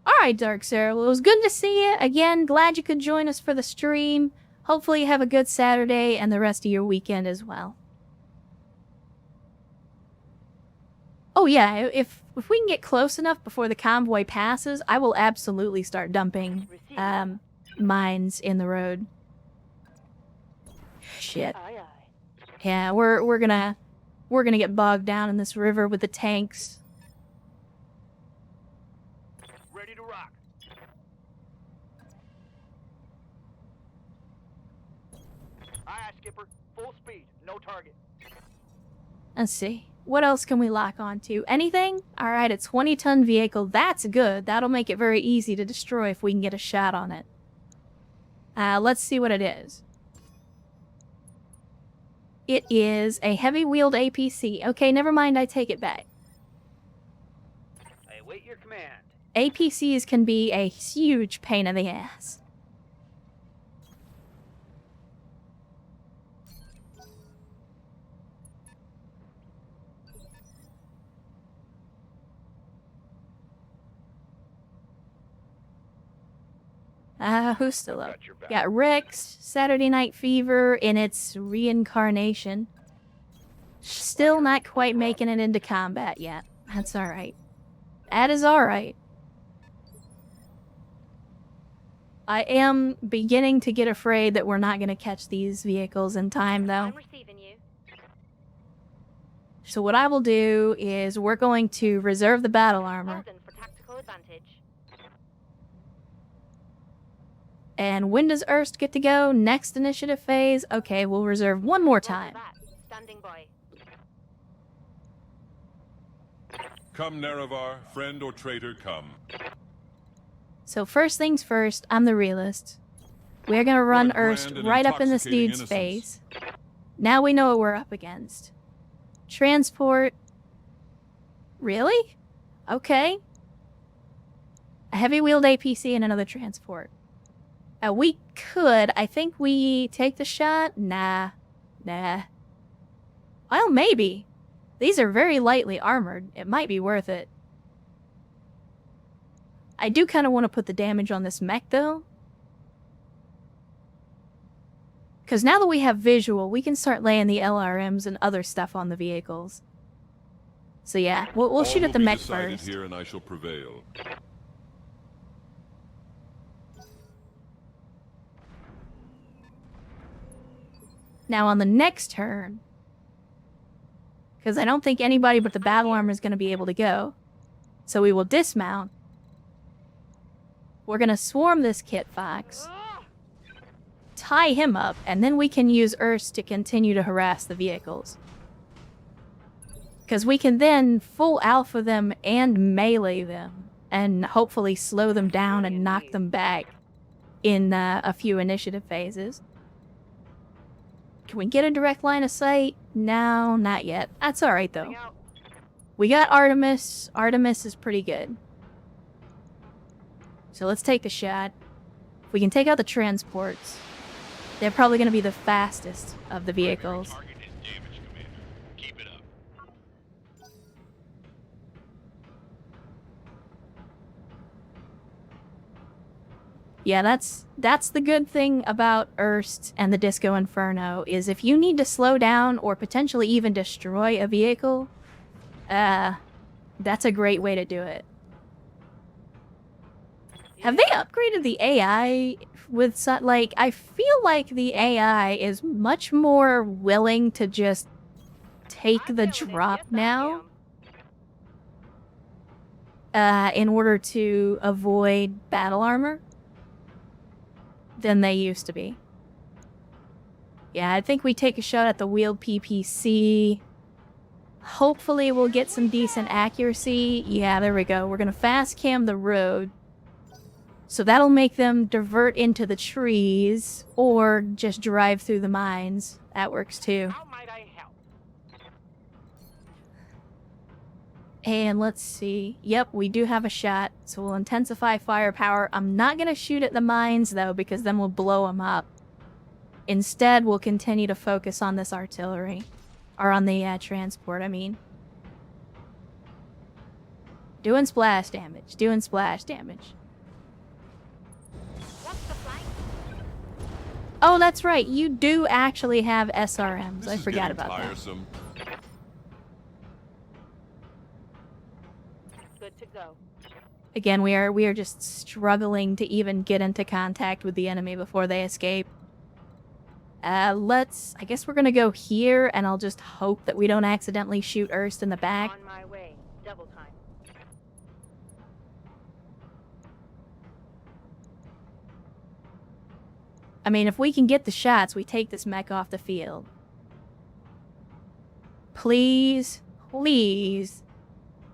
Alright, Dark Sarah. Well, it was good to see you. Again, glad you could join us for the stream. Hopefully you have a good Saturday and the rest of your weekend as well. Oh yeah, if we can get close enough before the convoy passes, I will absolutely start dumping mines in the road. Shit. Aye, aye. Yeah, we're gonna get bogged down in this river with the tanks. Ready to rock. Aye, aye, Skipper. Full speed. No target. Let's see. What else can we lock onto? Anything? Alright, a 20-ton vehicle. That's good. That'll make it very easy to destroy if we can get a shot on it. Let's see what it is. It is a heavy-wheeled APC. Okay, never mind, I take it back. I await your command. APCs can be a huge pain in the ass. Who's still up? Got your back. Got Rex, Saturday Night Fever in its reincarnation. Still not quite making it into combat yet. That's alright. That is alright. I am beginning to get afraid that we're not going to catch these vehicles in time, though. I'm receiving you. So what I will do is we're going to reserve the battle armor. Golden for tactical advantage. And when does Erst get to go? Next initiative phase? Okay, we'll reserve one more Roger time. that. Standing by. Come, Nerevar, friend or traitor, come. So first things first, I'm the realist. We're gonna run What a grand Erst and right up in this intoxicating dude's innocence. face. Now we know what we're up against. Transport. Really? Okay. A heavy-wheeled APC and another transport. We could. I think we take the shot. Nah. Well, maybe. These are very lightly armored. It might be worth it. I do kind of want to put the damage on this mech, though. Because now that we have visual, we can start laying the LRMs and other stuff on the vehicles. So yeah, we'll shoot All at the will be mech decided first. here, and I shall prevail. Now on the next turn, because I don't think anybody but the battle armor is going to be able to go, so we will dismount. We're going to swarm this Kit Fox, tie him up, and then we can use Erst to continue to harass the vehicles. Because we can then full alpha them and melee them, and hopefully slow them down and knock them back in a few initiative phases. Can we get a direct line of sight? No, not yet. That's alright, though. Bring out. We got Artemis. Artemis is pretty good. So let's take a shot. If we can take out the transports, they're probably going to be the fastest of the vehicles. Target is damaged, Commander. Keep it up. Yeah, that's the good thing about Erst and the Disco Inferno, is if you need to slow down or potentially even destroy a vehicle, that's a great way to do it. Have they upgraded the AI with like, I feel like the AI is much more willing to just take I'm the feeling it. drop Yes, I now am. in order to avoid battle armor than they used to be. Yeah, I think we take a shot at the wheeled PPC. Hopefully we'll get some decent accuracy. Yeah, there we go. We're gonna fast cam the road. So that'll make them divert into the trees or just drive through the mines. That works too. How might I help? And let's see. Yep, we do have a shot. So we'll intensify firepower. I'm not going to shoot at the mines, though, because then we'll blow them up. Instead, we'll continue to focus on this artillery. Or on the transport, I mean. Doing splash damage. Doing splash damage. What's the flank? Oh, that's right. You do actually have SRMs. This I is forgot getting about that. tiresome. Good to go. Again, we are just struggling to even get into contact with the enemy before they escape. I guess we're gonna go here, and I'll just hope that we don't accidentally shoot Erst in the back. On my way. Double time. I mean, if we can get the shots, we take this mech off the field. Please. please,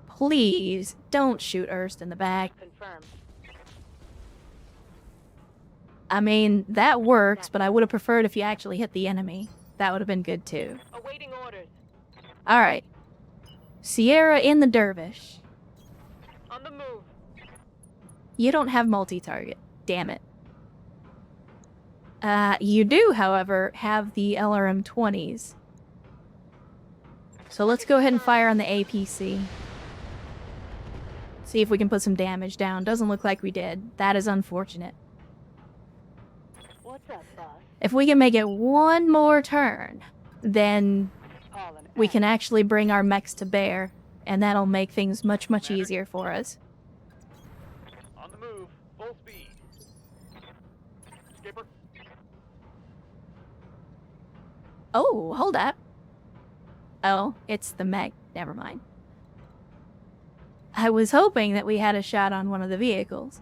please don't shoot Erst in the back. Confirmed. I mean, that works, but I would have preferred if you actually hit the enemy. That would have been good too. Awaiting orders. Alright. Sierra in the Dervish. On the move. You don't have multi-target. Damn it. You do, however, have the LRM-20s. So let's go ahead and fire on the APC. See if we can put some damage down. Doesn't look like we did. That is unfortunate. What's up, boss? If we can make it one more turn, then All in we can actually bring our mechs to bear, and that'll make things much, much easier for us. On the move, full speed. Skipper. Oh, hold up. Oh, it's the mech. Never mind. I was hoping that we had a shot on one of the vehicles.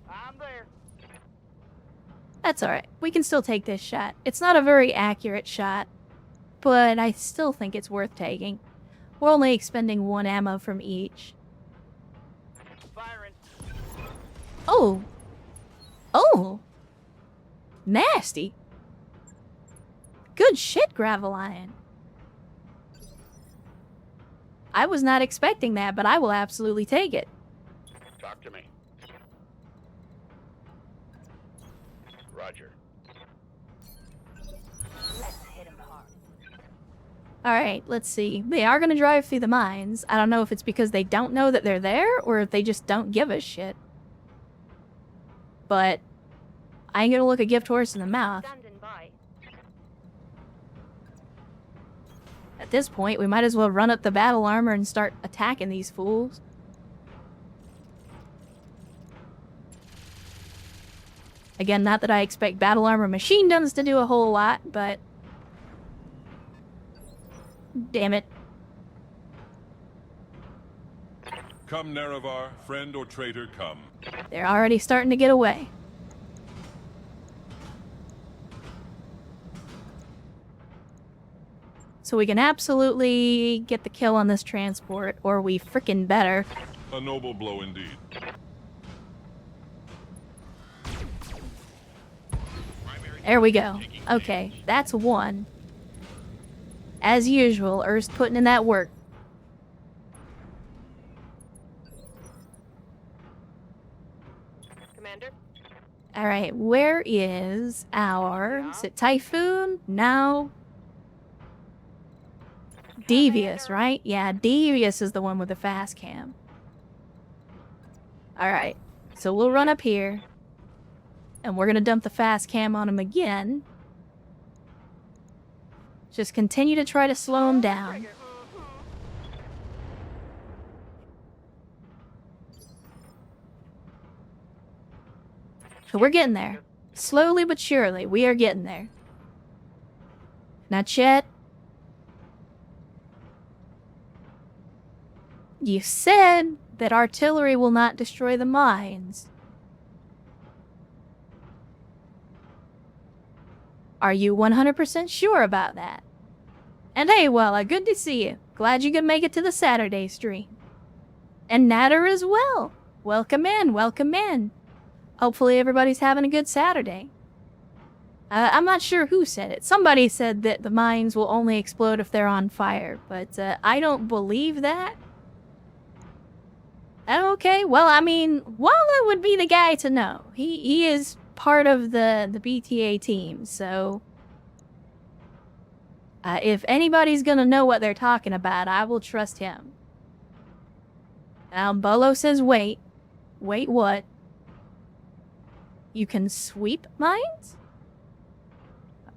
I'm there. That's alright. We can still take this shot. It's not a very accurate shot, but I still think it's worth taking. We're only expending 1 ammo from each. Firing. Oh! Oh! Nasty! Good shit, Gravelion. I was not expecting that, but I will absolutely take it. Talk to me. Roger. Let's hit him hard. Alright, let's see. They are gonna drive through the mines. I don't know if it's because they don't know that they're there, or if they just don't give a shit. But I ain't gonna look a gift horse in the mouth. Standing by. At this point, we might as well run up the battle armor and start attacking these fools. Again, not that I expect battle armor machine guns to do a whole lot, but... damn it. Come, Nerevar, friend or traitor, come. They're already starting to get away. So we can absolutely get the kill on this transport, or we frickin' better. A noble blow indeed. There we go. Okay, that's 1. As usual, Erst putting in that work. Commander. Alright, where is our... is it Typhoon? No. Devious, right? Yeah, Devious is the one with the fast cam. Alright, so we'll run up here. And we're gonna dump the fast cam on him again. Just continue to try to slow him down. So we're getting there. Slowly but surely, we are getting there. Now, Chet. You said that artillery will not destroy the mines. Are you 100% sure about that? And hey, Wella, good to see you. Glad you could make it to the Saturday stream. And Natter as well. Welcome in, welcome in. Hopefully everybody's having a good Saturday. I'm not sure who said it. Somebody said that the mines will only explode if they're on fire, but I don't believe that. Okay, well, I mean, Walla would be the guy to know. He is part of the BTA team, so... if anybody's gonna know what they're talking about, I will trust him. Now, Bolo says wait. Wait what? You can sweep mines?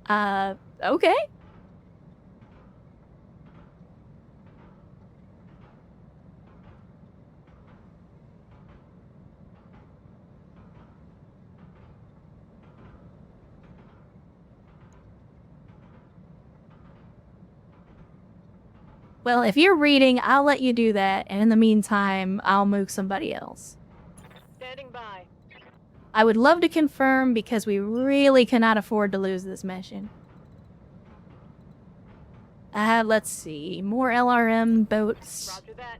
Okay. Well, if you're reading, I'll let you do that, and in the meantime, I'll move somebody else. Standing by. I would love to confirm because we really cannot afford to lose this mission. Let's see. More LRM boats. Roger that.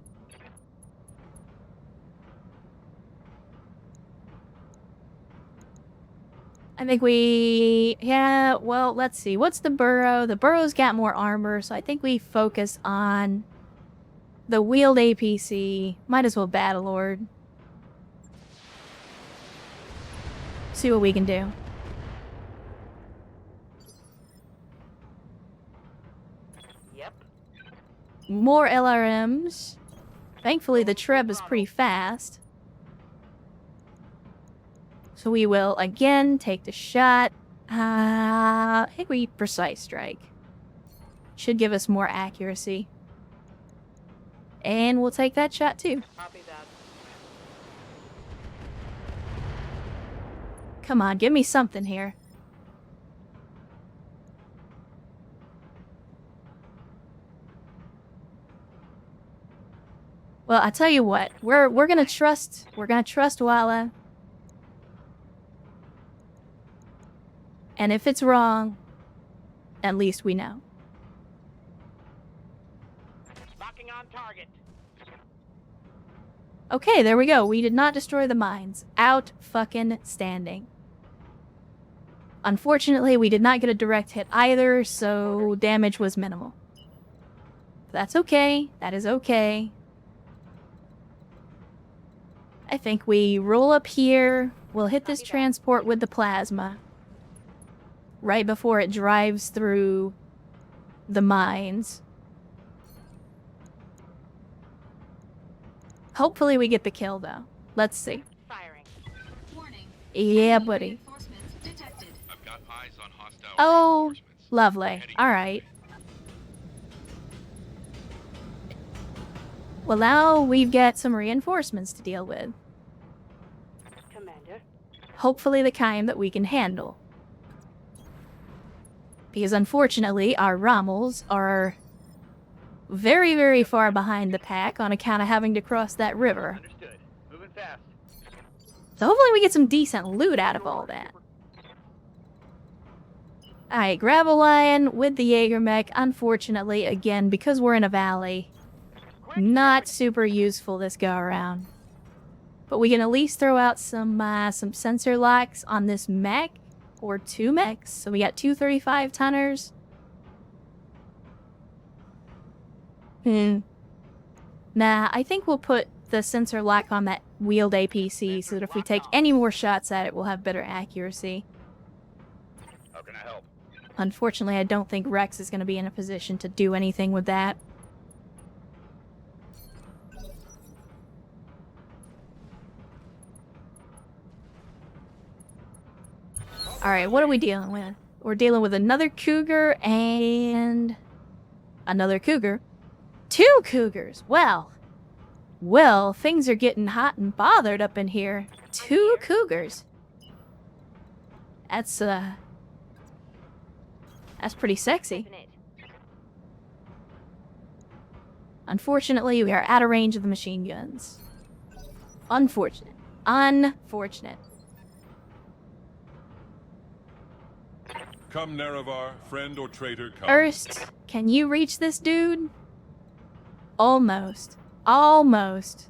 I think yeah, well, let's see. What's the burrow? The burrow's got more armor, so I think we focus on the wheeled APC. Might as well Battlelord. See what we can do. Yep. More LRMs. Thankfully, the Treb is pretty fast. So we will again take the shot. I think we precise strike. Should give us more accuracy. And we'll take that shot too. Copy that. Come on, give me something here. Well, I tell you what, we're gonna trust Walla. And if it's wrong, at least we know. Locking on target. Okay, there we go. We did not destroy the mines. Out fucking standing. Unfortunately, we did not get a direct hit either, so damage was minimal. That's okay. That is okay. I think we roll up here. We'll hit this transport with the plasma. Right before it drives through the mines. Hopefully we get the kill, though. Let's see. Firing. Warning. Yeah, Enemy buddy. reinforcements detected. I've got eyes on hostile Oh, reinforcements. lovely. Alright. Well, now we've got some reinforcements to deal with. Commander. Hopefully the kind that we can handle. Because unfortunately, our Rommels are very, very far behind the pack on account of having to cross that river. Understood. Moving fast. So hopefully we get some decent loot out of all that. Alright, grab a lion with the Jaeger mech. Unfortunately, again, because we're in a valley, not super useful this go around. But we can at least throw out some sensor locks on this mech, or two mechs. So we got two 35-tonners. Nah, I think we'll put the sensor lock on that wheeled APC so that if we take any more shots at it, we'll have better accuracy. How can I help? Unfortunately, I don't think Rex is going to be in a position to do anything with that. Alright, what are we dealing with? We're dealing with another cougar and another cougar. Two cougars! Well, things are getting hot and bothered up in here. Two cougars. That's pretty sexy. Unfortunately, we are out of range of the machine guns. Unfortunate. Unfortunate. Come, Nerevar, friend or traitor, come. First, can you reach this dude? Almost. Almost.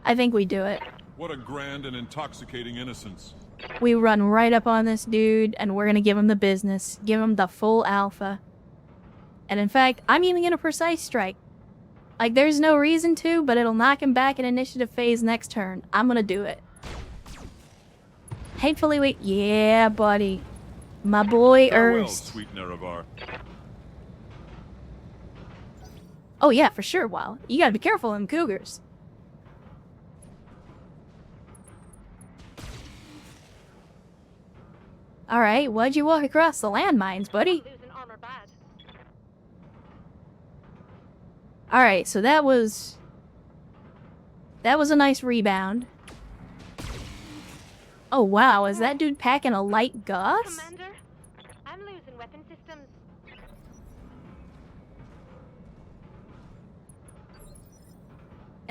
I think we do it. What a grand and intoxicating innocence. We run right up on this dude, and we're gonna give him the business. Give him the full alpha. And in fact, I'm even gonna precise strike. Like, there's no reason to, but it'll knock him back in initiative phase next turn. I'm gonna do it. Hatefully wait. Yeah, buddy. My boy Farewell, Erst. sweet Nerevar. Oh yeah, for sure, Wow. You gotta be careful of them cougars. Alright, why'd you walk across the landmines, buddy? Losing armor bad. Alright, so that was a nice rebound. Oh wow, is that dude packing a light Gauss? Commander, I'm losing weapon systems.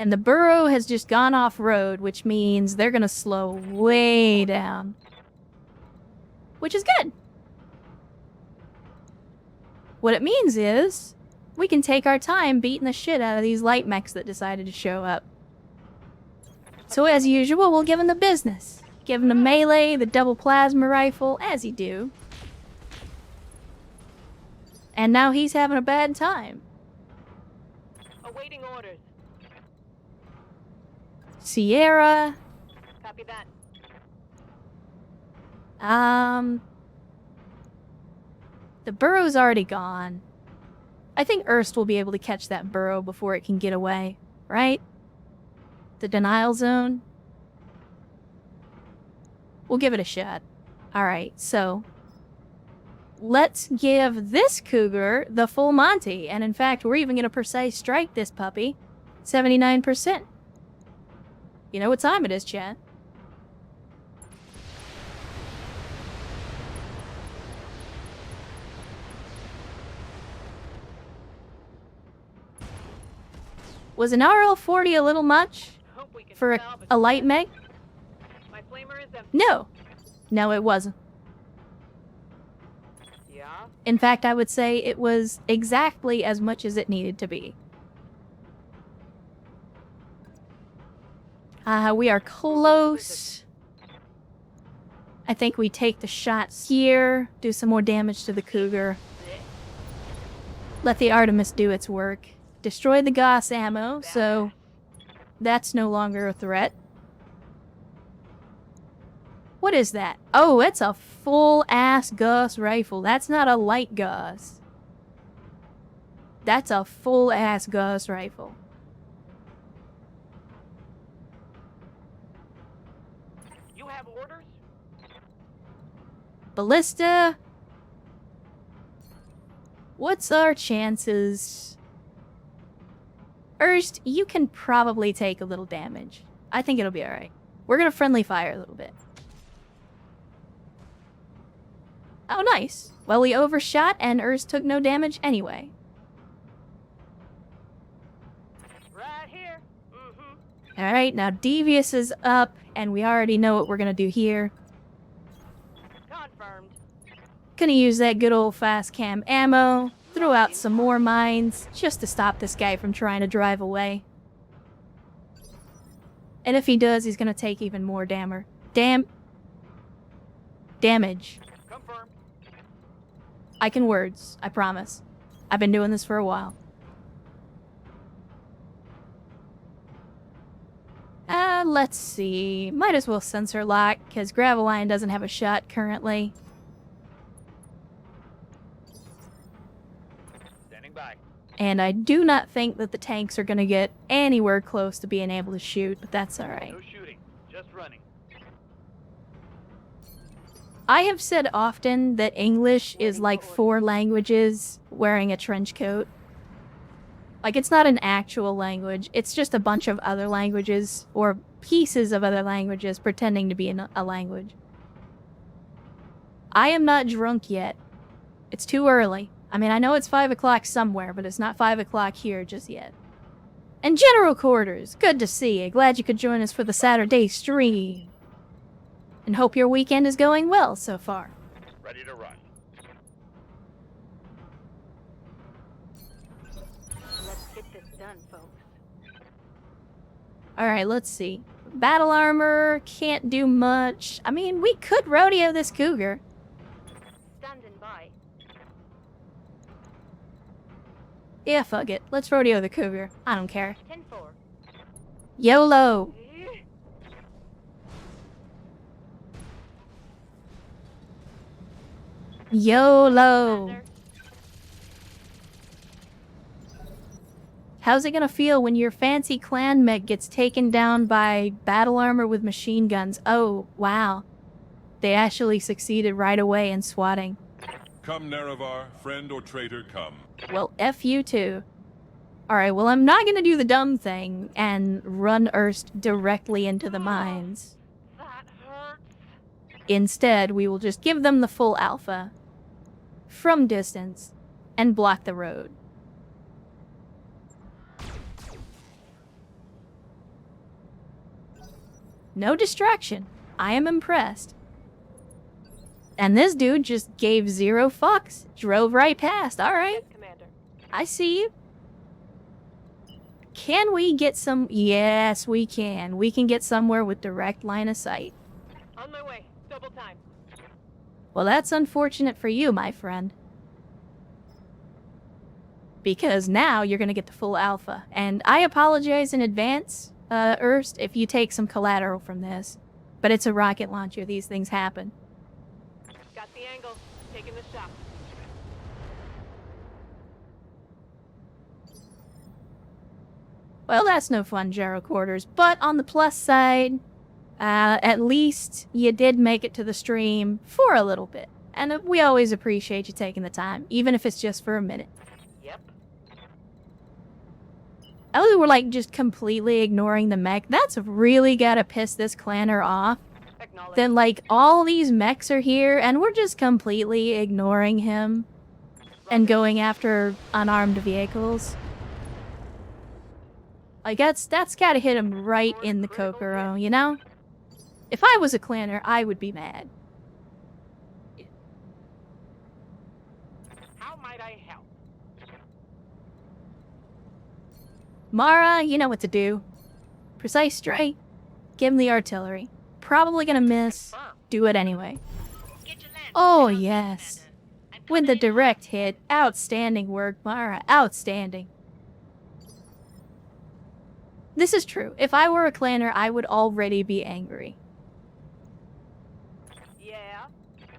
And the burrow has just gone off-road, which means they're gonna slow way down. Which is good. What it means is, we can take our time beating the shit out of these light mechs that decided to show up. So as usual, we'll give him the business. Give him the melee, the double plasma rifle, as you do. And now he's having a bad time. Awaiting orders. Sierra. Copy that. The burrow's already gone. I think Erst will be able to catch that burrow before it can get away, right? The denial zone. We'll give it a shot. Alright, so let's give this cougar the full Monty. And in fact, we're even going to precise strike this puppy. 79%. You know what time it is, chat? Was an RL-40 a little much Hope we can for salvage a light meg? My flamer is empty. No. No, it wasn't. Yeah? In fact, I would say it was exactly as much as it needed to be. We are close. I think we take the shots here, do some more damage to the cougar. Let the Artemis do its work. Destroy the Gauss ammo, so that's no longer a threat. What is that? Oh, it's a full-ass Gauss rifle. That's not a light Gauss. That's a full-ass Gauss rifle. You have orders? Ballista. What's our chances? Erst, you can probably take a little damage. I think it'll be alright. We're gonna friendly fire a little bit. Oh, nice. Well, we overshot and Erst took no damage anyway. Right here. Mm-hmm. Alright, now Devious is up, and we already know what we're gonna do here. Confirmed. Gonna use that good old fast cam ammo, throw out some more mines, just to stop this guy from trying to drive away. And if he does, he's gonna take even more damage. Confirmed. I can words, I promise. I've been doing this for a while. Let's see. Might as well sensor lock, because Graveline doesn't have a shot currently. Standing by. And I do not think that the tanks are going to get anywhere close to being able to shoot, but that's alright. No shooting, just running. I have said often that English is like 4 languages wearing a trench coat. Like, it's not an actual language, it's just a bunch of other languages, or pieces of other languages pretending to be a language. I am not drunk yet. It's too early. I mean, I know it's 5 o'clock somewhere, but it's not 5 o'clock here just yet. And General Quarters, good to see you. Glad you could join us for the Saturday stream. And hope your weekend is going well so far. Ready to run. Let's get this done, folks. Alright, let's see. Battle armor, can't do much. I mean, we could rodeo this cougar. Standing by. Yeah, fuck it. Let's rodeo the cougar. I don't care. 10-4. YOLO! YOLO! Commander. How's it gonna feel when your fancy clan mech gets taken down by battle armor with machine guns? Oh, wow. They actually succeeded right away in swatting. Come, Nerevar, friend or traitor, come. Well, F you too. Alright, well, I'm not gonna do the dumb thing and run Erst directly into the mines. That hurts. Instead, we will just give them the full alpha from distance and block the road. No distraction. I am impressed. And this dude just gave 0 fucks. Drove right past. Alright. Yes, Commander. I see you. Can we get some... Yes, we can. We can get somewhere with direct line of sight. On my way. Double time. Well, that's unfortunate for you, my friend. Because now you're gonna get the full alpha. And I apologize in advance, Erst, if you take some collateral from this. But it's a rocket launcher. These things happen. Got the angle. Taking the shot. Well, that's no fun, Gyro Quarters. But on the plus side, at least you did make it to the stream for a little bit. And we always appreciate you taking the time, even if it's just for a minute. Yep. Oh, we're like just completely ignoring the mech. That's really gotta piss this clanner off. Acknowledge. Then like all these mechs are here and we're just completely ignoring him and going after unarmed vehicles. Like that's gotta hit him right in the Kokoro, you know? If I was a clanner, I would be mad. How might I help? Mara, you know what to do. Precise strike. Give him the artillery. Probably gonna miss. Do it anyway. Oh, yes. With the direct hit. Outstanding work, Mara. Outstanding. This is true. If I were a clanner, I would already be angry. Yeah.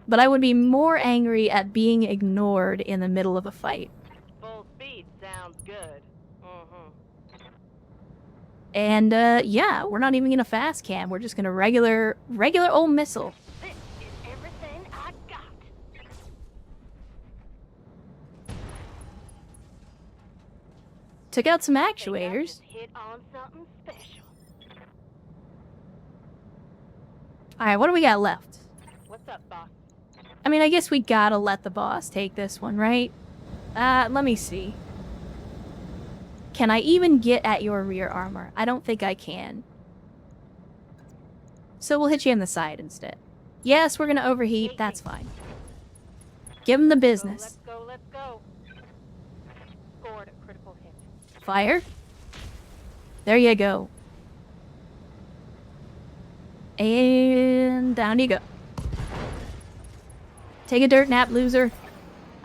But I would be more angry at being ignored in the middle of a fight. Full speed sounds good. Mm-hmm. And, yeah, we're not even gonna fast cam. We're just gonna regular old missile. This is everything I got. Took out some Think I actuators. just hit on something special. Alright, what do we got left? What's up, boss? I mean, I guess we gotta let the boss take this one, right? Let me see. Can I even get at your rear armor? I don't think I can. So we'll hit you in the side instead. Yes, we're gonna overheat. That's fine. Give him the business. Let's go, let's go. Scored a critical hit. Fire. There you go. And down you go. Take a dirt nap, loser.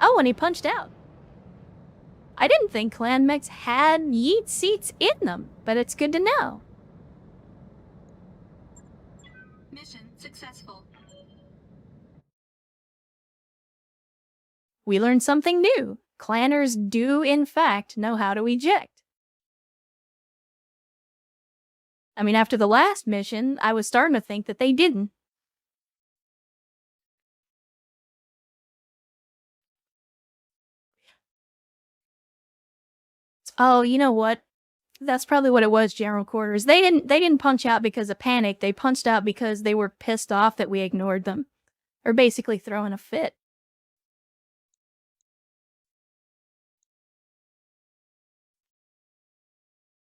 Oh, and he punched out. I didn't think clan mechs had yeet seats in them, but it's good to know. Mission successful. We learned something new. Clanners do, in fact, know how to eject. I mean, after the last mission, I was starting to think that they didn't. Oh, you know what? That's probably what it was, General Quarters. They didn't punch out because of panic. They punched out because they were pissed off that we ignored them. Or basically throwing a fit.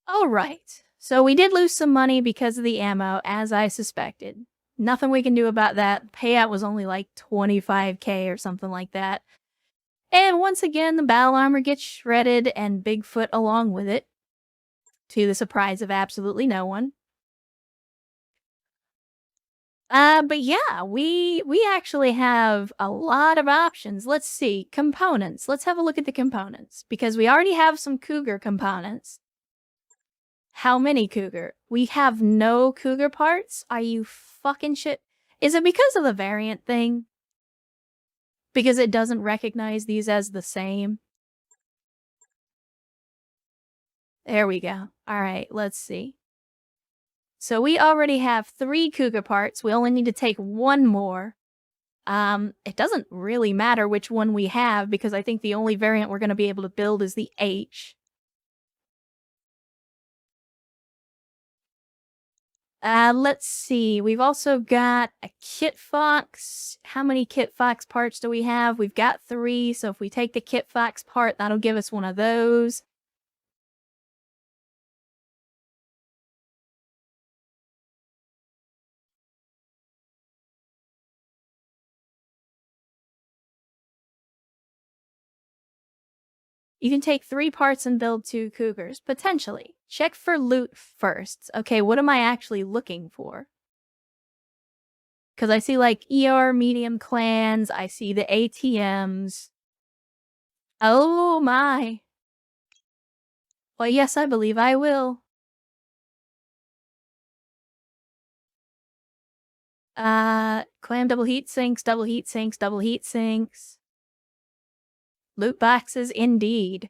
Alright. So we did lose some money because of the ammo, as I suspected. Nothing we can do about that. Payout was only like 25k or something like that. And once again, the battle armor gets shredded and Bigfoot along with it. To the surprise of absolutely no one. But yeah, we actually have a lot of options. Let's see. Components. Let's have a look at the components. Because we already have some Cougar components. How many Cougar? We have no Cougar parts? Are you fucking shit? Is it because of the variant thing? Because it doesn't recognize these as the same? There we go. Alright, let's see. So we already have 3 Cougar parts. We only need to take 1 more. It doesn't really matter which one we have because I think the only variant we're going to be able to build is the H. Let's see. We've also got a Kit Fox. How many Kit Fox parts do we have? We've got 3, so if we take the Kit Fox part, that'll give us one of those. You can take 3 parts and build 2 cougars, potentially. Check for loot first. Okay, what am I actually looking for? Because I see, like, ER medium clans, I see the ATMs. Oh my. Well, yes, I believe I will. Clam double heat sinks, double heat sinks, double heat sinks. Loot boxes, indeed.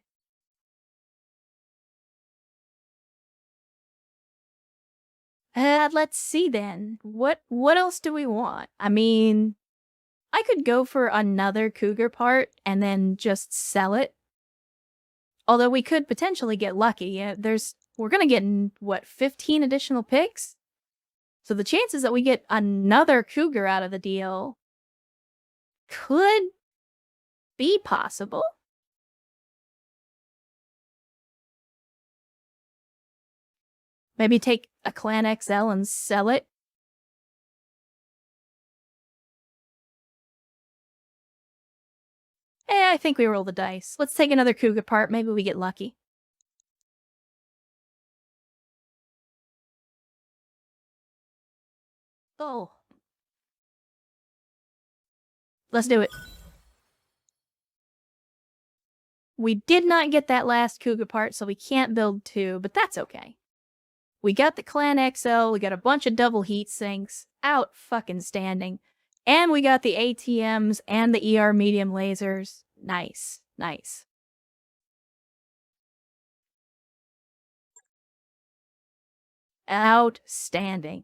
Let's see then. What else do we want? I mean, I could go for another cougar part and then just sell it. Although we could potentially get lucky. Yeah, we're gonna get, what, 15 additional picks? So the chances that we get another cougar out of the deal could be possible. Maybe take a Clan XL and sell it. I think we roll the dice. Let's take another cougar part. Maybe we get lucky. Oh. Let's do it. We did not get that last cougar part, so we can't build 2, but that's okay. We got the Clan XL, we got a bunch of double heat sinks, out fucking standing. And we got the ATMs and the ER medium lasers. Nice, nice. Outstanding.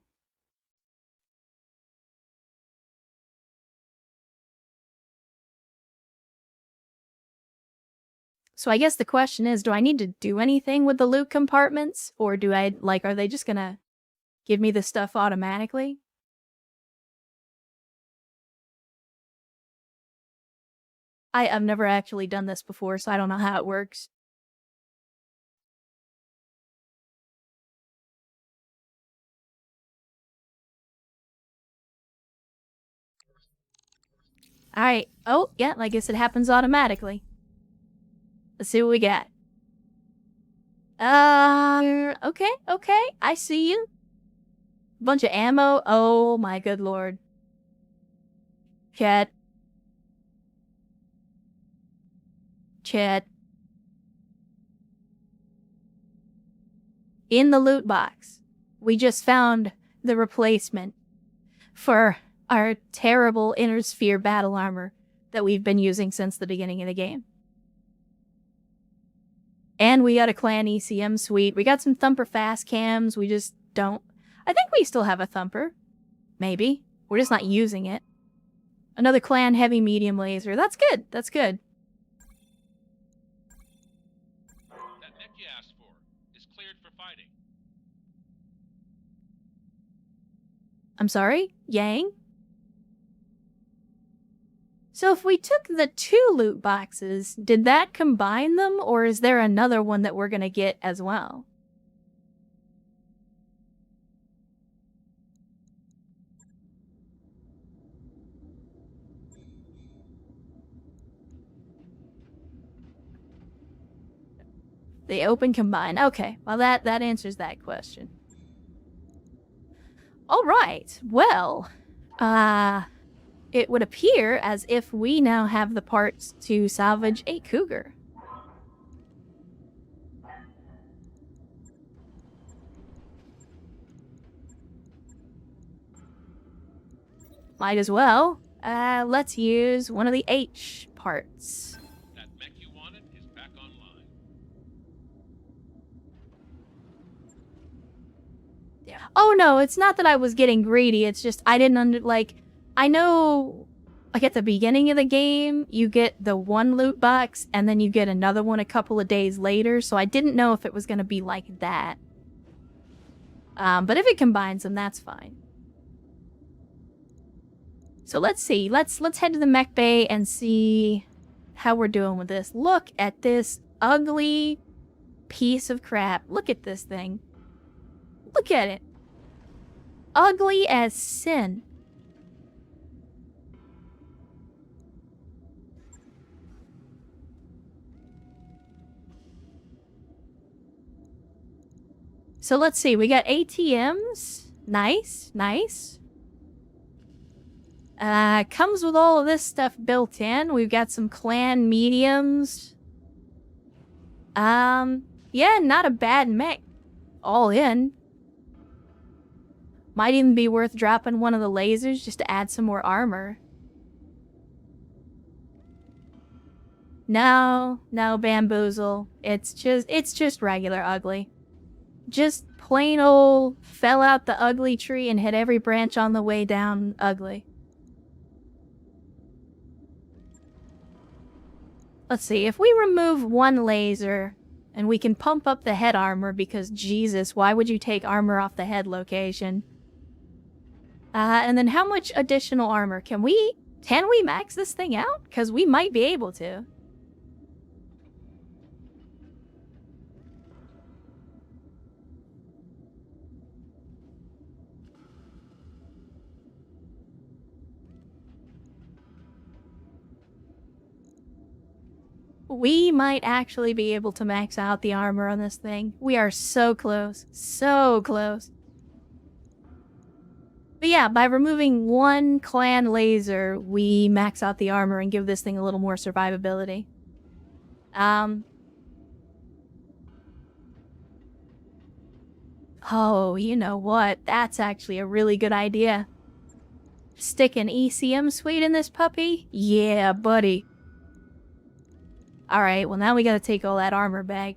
So I guess the question is, do I need to do anything with the loot compartments? Or do I, like, are they just gonna give me the stuff automatically? I've never actually done this before, so I don't know how it works. Alright. Oh, yeah, I guess it happens automatically. Let's see what we got. Okay, I see you. Bunch of ammo. Oh my good lord. Chat. In the loot box, we just found the replacement for our terrible inner sphere battle armor that we've been using since the beginning of the game. And we got a Clan ECM suite. We got some Thumper fast cams. We just don't... I think we still have a Thumper. Maybe. We're just not using it. Another Clan heavy medium laser. That's good. That's good. That mech you asked for is cleared for fighting. I'm sorry? Yang? So if we took the 2 loot boxes, did that combine them, or is there another one that we're gonna get as well? They open combine. Okay, well that answers that question. Alright, well, it would appear as if we now have the parts to salvage a cougar. Might as well. Let's use one of the H parts. That mech you wanted is back online. Oh no, it's not that I was getting greedy, it's just I didn't I know, like at the beginning of the game, you get the 1 loot box, and then you get another one a couple of days later, so I didn't know if it was gonna be like that. But if it combines them, that's fine. So let's see, let's head to the mech bay and see how we're doing with this. Look at this ugly piece of crap. Look at this thing. Look at it. Ugly as sin. So let's see, we got ATMs. Nice, nice. Comes with all of this stuff built in. We've got some clan mediums. Yeah, not a bad mech. All in. Might even be worth dropping one of the lasers just to add some more armor. No, no, Bamboozle. It's just regular ugly. Just plain old fell out the ugly tree and hit every branch on the way down ugly. Let's see, if we remove one laser and we can pump up the head armor because Jesus, why would you take armor off the head location? And then how much additional armor? Can we max this thing out? Because we might be able to. We might actually be able to max out the armor on this thing. We are so close. So close. But yeah, by removing one clan laser, we max out the armor and give this thing a little more survivability. Oh, you know what? That's actually a really good idea. Stick an ECM suite in this puppy? Yeah, buddy. Alright, well now we gotta take all that armor back.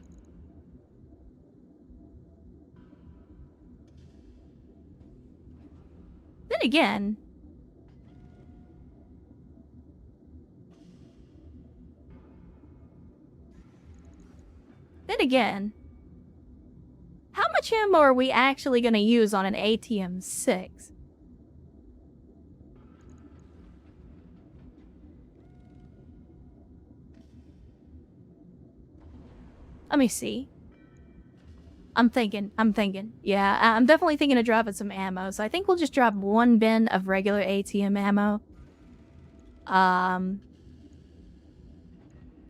Then again... how much ammo are we actually gonna use on an ATM-6? Let me see. I'm thinking. Yeah, I'm definitely thinking of dropping some ammo, so I think we'll just drop one bin of regular ATM ammo. And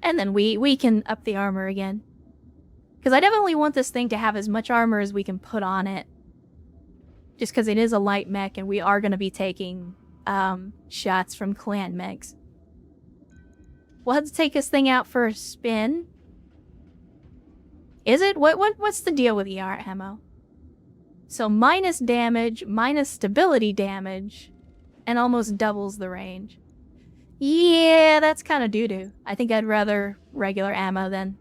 then we can up the armor again. Because I definitely want this thing to have as much armor as we can put on it. Just because it is a light mech and we are going to be taking shots from clan mechs. We'll have to take this thing out for a spin. Is it? What's the deal with ER ammo? So minus damage, minus stability damage, and almost doubles the range. Yeah, that's kind of doo-doo. I think I'd rather regular ammo then.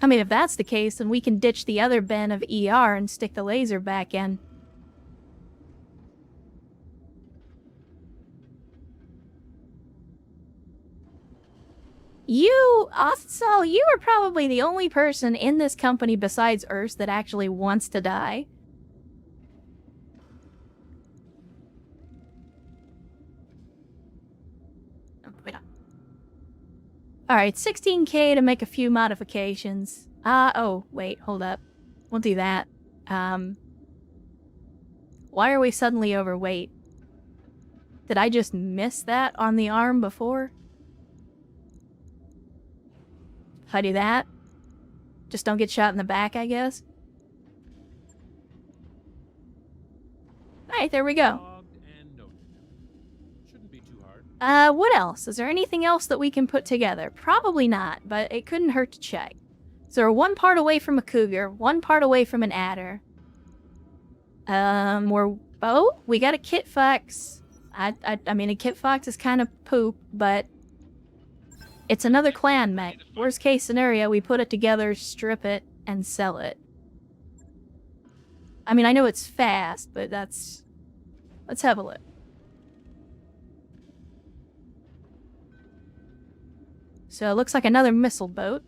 I mean, if that's the case, then we can ditch the other bin of ER and stick the laser back in. So you are probably the only person in this company besides Urs that actually wants to die. Alright, 16k to make a few modifications. Oh, wait, hold up. We'll do that. Why are we suddenly overweight? Did I just miss that on the arm before? If I do that, just don't get shot in the back, I guess. Alright, there we go. What else? Is there anything else that we can put together? Probably not, but it couldn't hurt to check. So we're one part away from a cougar, one part away from an adder. We got a kit fox. I mean, a kit fox is kind of poop, but it's another clan mech. Worst case scenario, we put it together, strip it, and sell it. I mean, I know it's fast, but let's have a look. So it looks like another missile boat.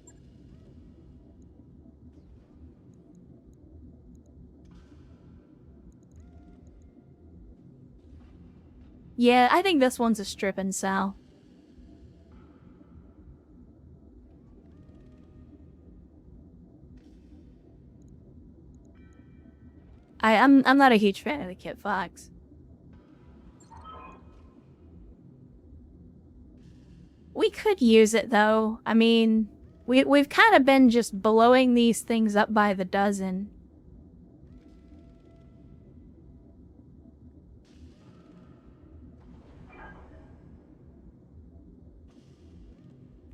Yeah, I think this one's a strip and sell. I'm not a huge fan of the Kit Fox. We could use it though. I mean, We've kind of been just blowing these things up by the dozen.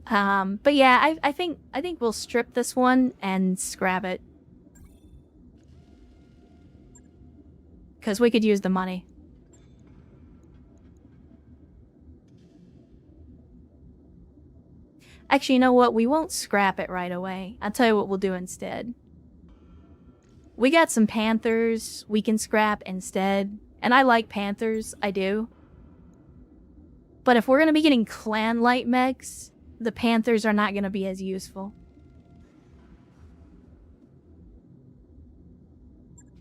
But yeah, I think we'll strip this one and scrap it. Because we could use the money. Actually, you know what? We won't scrap it right away. I'll tell you what we'll do instead. We got some panthers we can scrap instead. And I like panthers, I do. But if we're going to be getting clan light mechs, the panthers are not going to be as useful.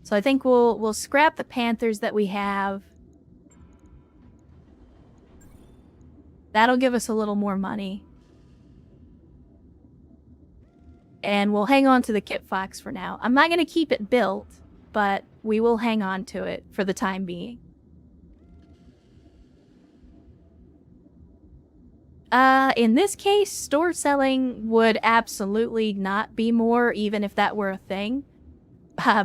So I think we'll scrap the panthers that we have. That'll give us a little more money. And we'll hang on to the Kit Fox for now. I'm not going to keep it built, but we will hang on to it for the time being. In this case, store selling would absolutely not be more, even if that were a thing.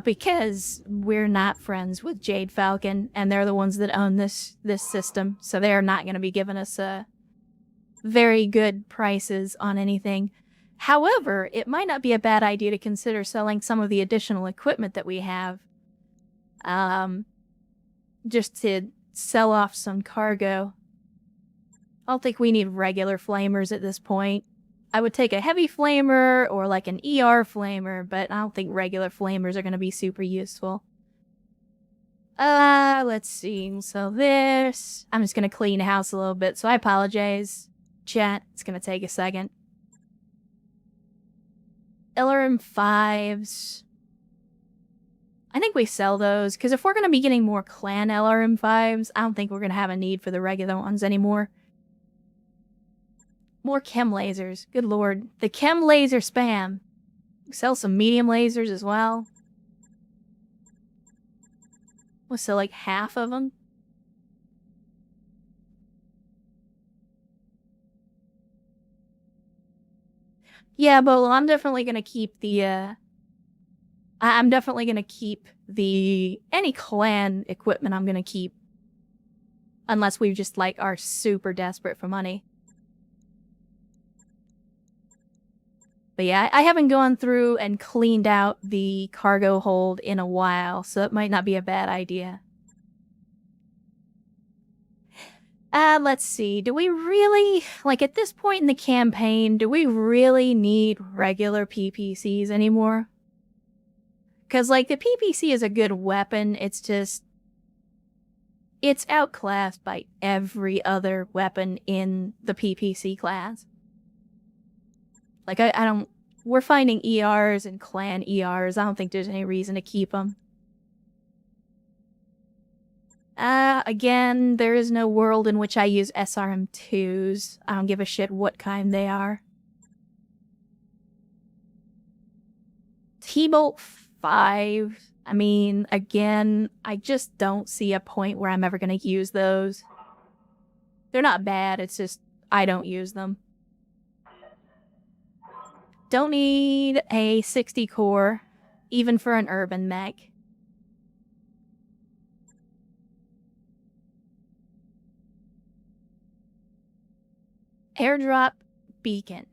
Because we're not friends with Jade Falcon, and they're the ones that own this system, so they're not going to be giving us very good prices on anything. However, it might not be a bad idea to consider selling some of the additional equipment that we have, just to sell off some cargo. I don't think we need regular flamers at this point. I would take a heavy flamer or like an ER flamer, but I don't think regular flamers are going to be super useful. Let's see. So this... I'm just going to clean house a little bit, so I apologize. Chat, it's going to take a second. LRM5s. I think we sell those, because if we're going to be getting more clan LRM5s, I don't think we're going to have a need for the regular ones anymore. More chem lasers. Good lord. The chem laser spam. Sell some medium lasers as well. We'll sell like half of them. Yeah, Bolo, I'm definitely gonna keep the, I'm definitely gonna keep the... Any clan equipment I'm gonna keep. Unless we just, like, are super desperate for money. But yeah, I haven't gone through and cleaned out the cargo hold in a while, so it might not be a bad idea. Let's see. Do we really, like at this point in the campaign, do we really need regular PPCs anymore? Because, like, the PPC is a good weapon, it's just... It's outclassed by every other weapon in the PPC class. Like, I don't... We're finding ERs and clan ERs. I don't think there's any reason to keep them. Again, there is no world in which I use SRM2s. I don't give a shit what kind they are. T-Bolt 5. I mean, again, I just don't see a point where I'm ever gonna use those. They're not bad, it's just I don't use them. Don't need a 60 core, even for an urban mech. Airdrop beacon.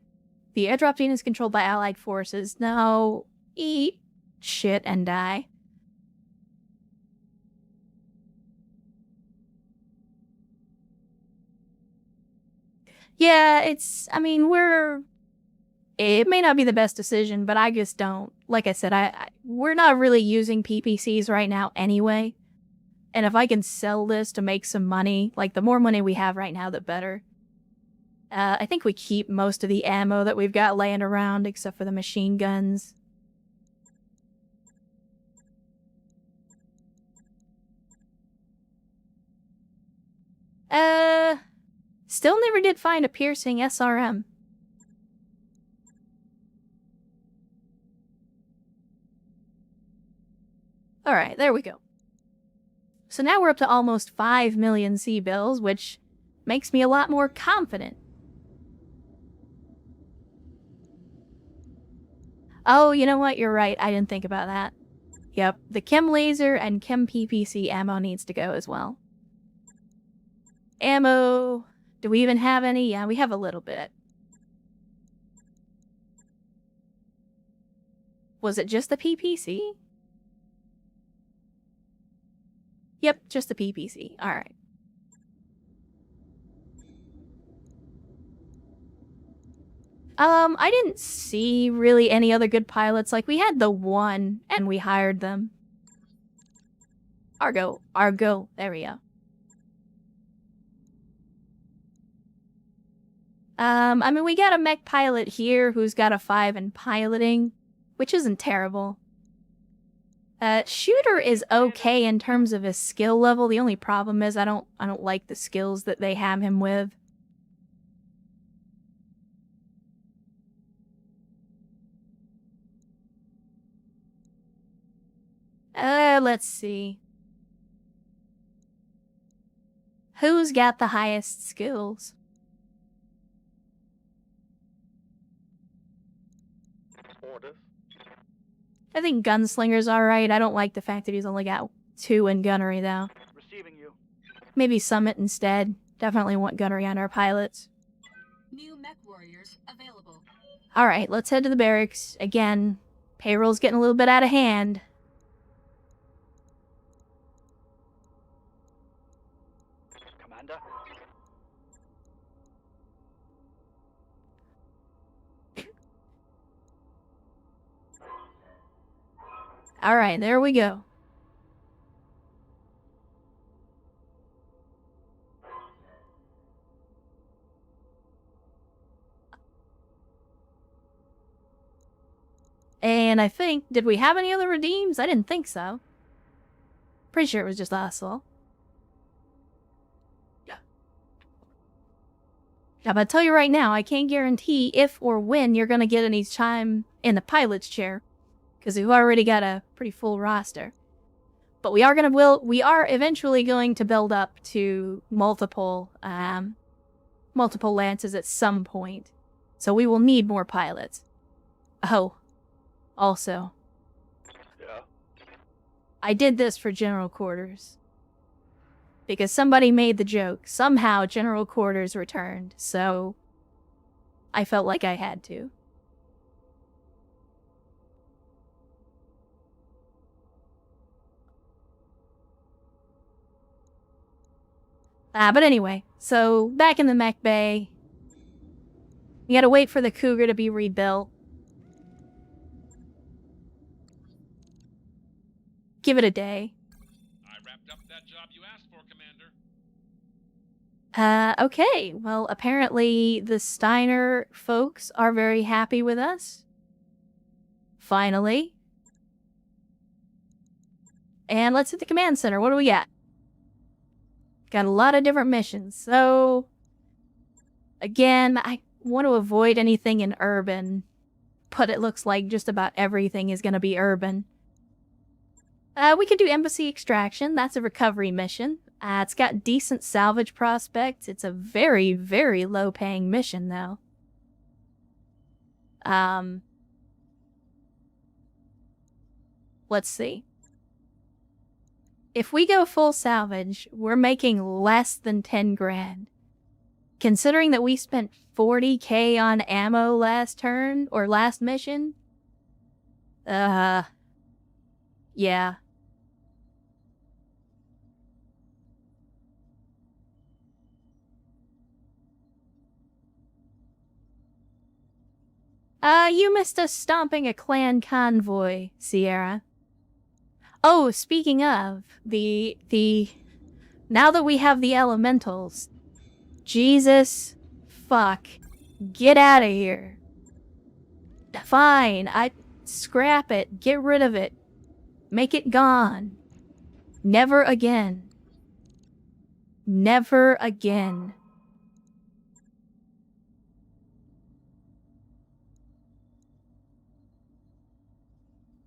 The airdrop beacon is controlled by allied forces. Now, eat shit and die. Yeah, it's... I mean, we're... It may not be the best decision, but I just don't... Like I said, we're not really using PPCs right now anyway. And if I can sell this to make some money, like, the more money we have right now, the better. I think we keep most of the ammo that we've got laying around, except for the machine guns. Still never did find a piercing SRM. Alright, there we go. So now we're up to almost 5 million C-bills, which makes me a lot more confident. Oh, you know what? You're right. I didn't think about that. Yep, the chem laser and chem PPC ammo needs to go as well. Ammo. Do we even have any? Yeah, we have a little bit. Was it just the PPC? Yep, just the PPC. Alright. I didn't see really any other good pilots. Like, we had the one, and we hired them. Argo. There we go. I mean, we got a mech pilot here who's got a 5 in piloting, which isn't terrible. Shooter is okay in terms of his skill level. The only problem is I don't like the skills that they have him with. Let's see. Who's got the highest skills? Orders. I think Gunslinger's alright. I don't like the fact that he's only got 2 in gunnery, though. Receiving you. Maybe Summit instead. Definitely want gunnery on our pilots. New mech warriors available. Alright, let's head to the barracks. Again, payroll's getting a little bit out of hand. Commander. Alright, there we go. And I think, did we have any other redeems? I didn't think so. Pretty sure it was just us all. Yeah, but I'll tell you right now, I can't guarantee if or when you're gonna get any time in the pilot's chair, because we've already got a pretty full roster. But we are eventually going to build up to multiple lances at some point, so we will need more pilots. Oh, also, Yeah. I did this for General Quarters. Because somebody made the joke. Somehow General Quarters returned, so I felt like I had to. But anyway, so back in the mech bay, we gotta wait for the Cougar to be rebuilt. Give it a day. I wrapped up that job you asked for, Commander. Okay. Well, apparently the Steiner folks are very happy with us. Finally. And let's hit the command center. What do we got? Got a lot of different missions. So, again, I want to avoid anything in urban, but it looks like just about everything is going to be urban. We could do embassy extraction. That's a recovery mission. It's got decent salvage prospects. It's a very, very low-paying mission, though. Let's see. If we go full salvage, we're making less than 10 grand. Considering that we spent 40k on ammo last turn, or last mission. Yeah. You missed us stomping a clan convoy, Sierra. Oh, speaking of, now that we have the elementals, Jesus, fuck, get out of here. Fine, scrap it, get rid of it, make it gone. Never again. Never again.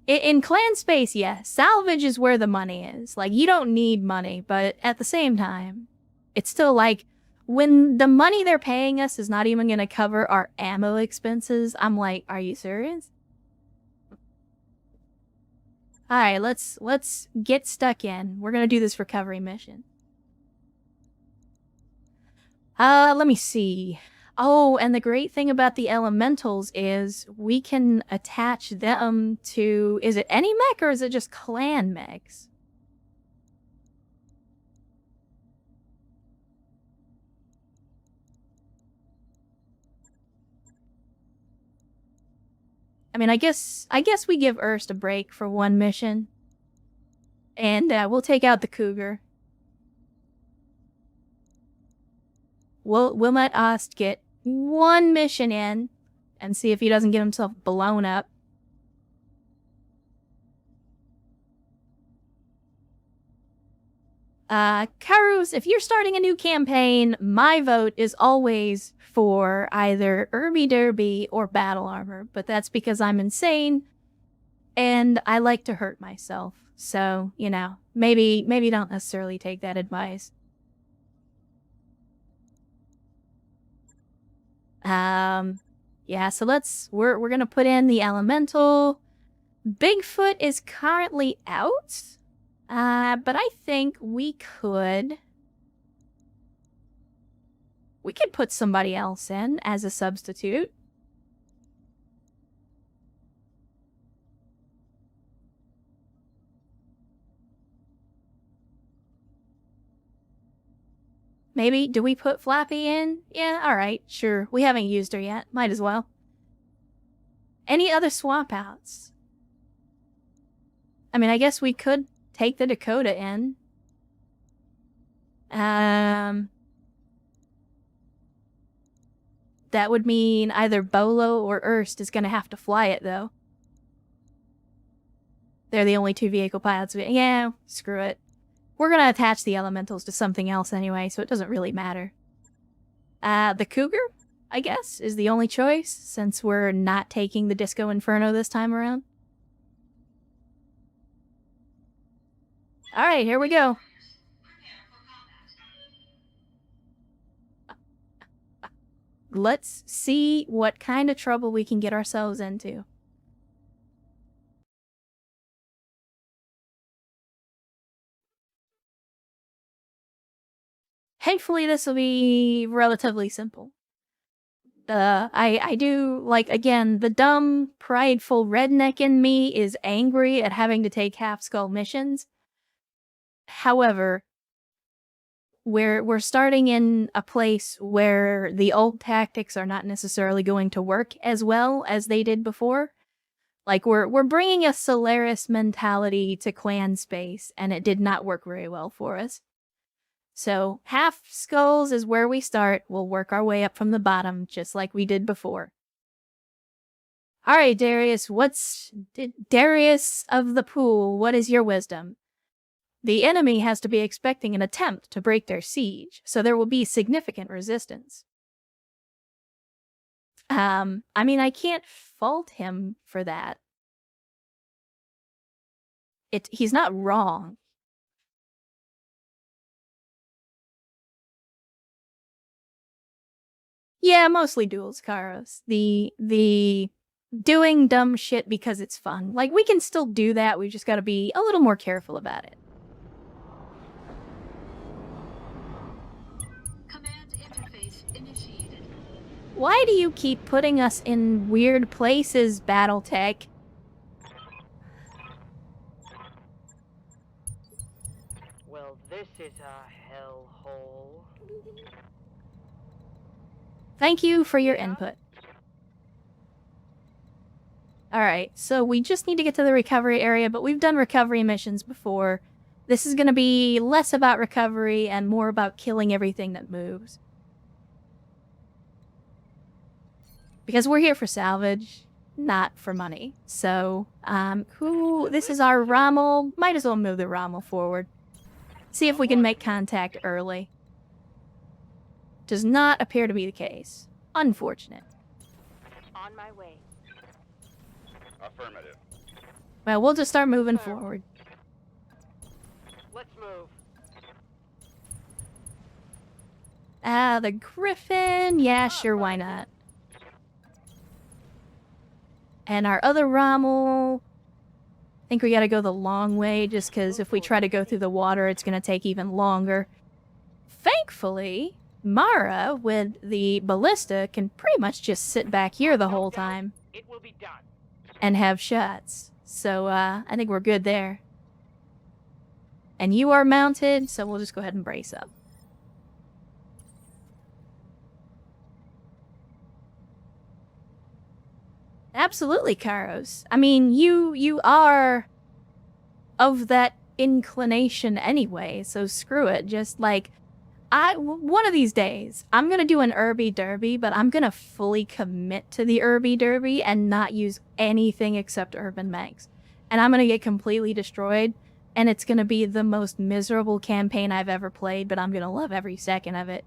In clan space, yeah, salvage is where the money is. Like, you don't need money, but at the same time, it's still like, when the money they're paying us is not even going to cover our ammo expenses, I'm like, are you serious? Alright, let's get stuck in. We're gonna do this recovery mission. Let me see. Oh, and the great thing about the elementals is we can attach them to... Is it any mech or is it just clan mechs? I mean, I guess we give Erst a break for one mission. And we'll take out the cougar. We'll let Ost get one mission in and see if he doesn't get himself blown up. Karus, if you're starting a new campaign, my vote is always for either Irby Derby or Battle Armor, but that's because I'm insane and I like to hurt myself. So, you know, maybe don't necessarily take that advice. Yeah, so we're gonna put in the elemental. Bigfoot is currently out. But I think we could put somebody else in as a substitute. Maybe, do we put Flappy in? Yeah, alright, sure. We haven't used her yet. Might as well. Any other swap outs? I mean, I guess we could take the Dakota in. That would mean either Bolo or Erst is gonna have to fly it, though. They're the only two vehicle pilots. Yeah, screw it. We're gonna attach the elementals to something else anyway, so it doesn't really matter. The Cougar, I guess, is the only choice, since we're not taking the Disco Inferno this time around. Alright, here we go. Let's see what kind of trouble we can get ourselves into. Hopefully this will be relatively simple. I do, like, again, the dumb, prideful redneck in me is angry at having to take half-skull missions. However, we're starting in a place where the old tactics are not necessarily going to work as well as they did before. Like, we're bringing a Solaris mentality to clan space, and it did not work very well for us. So, half skulls is where we start. We'll work our way up from the bottom, just like we did before. Alright, Darius, Darius of the Pool, what is your wisdom? The enemy has to be expecting an attempt to break their siege, so there will be significant resistance. I mean, I can't fault him for that. He's not wrong. Yeah, mostly duels, Karos. The doing dumb shit because it's fun. Like, we can still do that, we've just gotta be a little more careful about it. Command interface initiated. Why do you keep putting us in weird places, BattleTech? Well, this is a hellhole. Thank you for your input. Alright, so we just need to get to the recovery area, but we've done recovery missions before. This is gonna be less about recovery and more about killing everything that moves. Because we're here for salvage, not for money. So, cool. This is our Rommel. Might as well move the Rommel forward. See if we can make contact early. Does not appear to be the case. Unfortunate. On my way. Affirmative. Well, we'll just start moving forward. Let's move. The Griffin. Yeah, sure, why not? And our other Rommel. think we gotta go the long way, just because if we try to go through the water, it's gonna take even longer. Thankfully, Mara, with the ballista, can pretty much just sit back here the whole time It will be done. and have shots. So, I think we're good there. And you are mounted, so we'll just go ahead and brace up. Absolutely, Karos. I mean, you are of that inclination anyway, so screw it. Just like, one of these days, I'm gonna do an Irby Derby, but I'm gonna fully commit to the Irby Derby and not use anything except urban mechs. And I'm gonna get completely destroyed, and it's gonna be the most miserable campaign I've ever played, but I'm gonna love every second of it.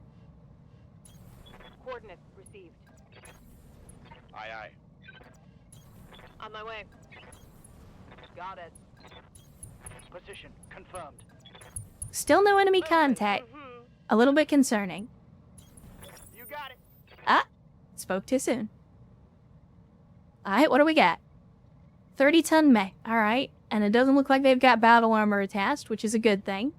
Coordinates received. Aye, aye. On my way. Got it. Position confirmed. Still no enemy contact. A little bit concerning. You got it. Ah, spoke too soon. Alright, what do we got? 30-ton mech. Alright, and it doesn't look like they've got battle armor attached, which is a good thing.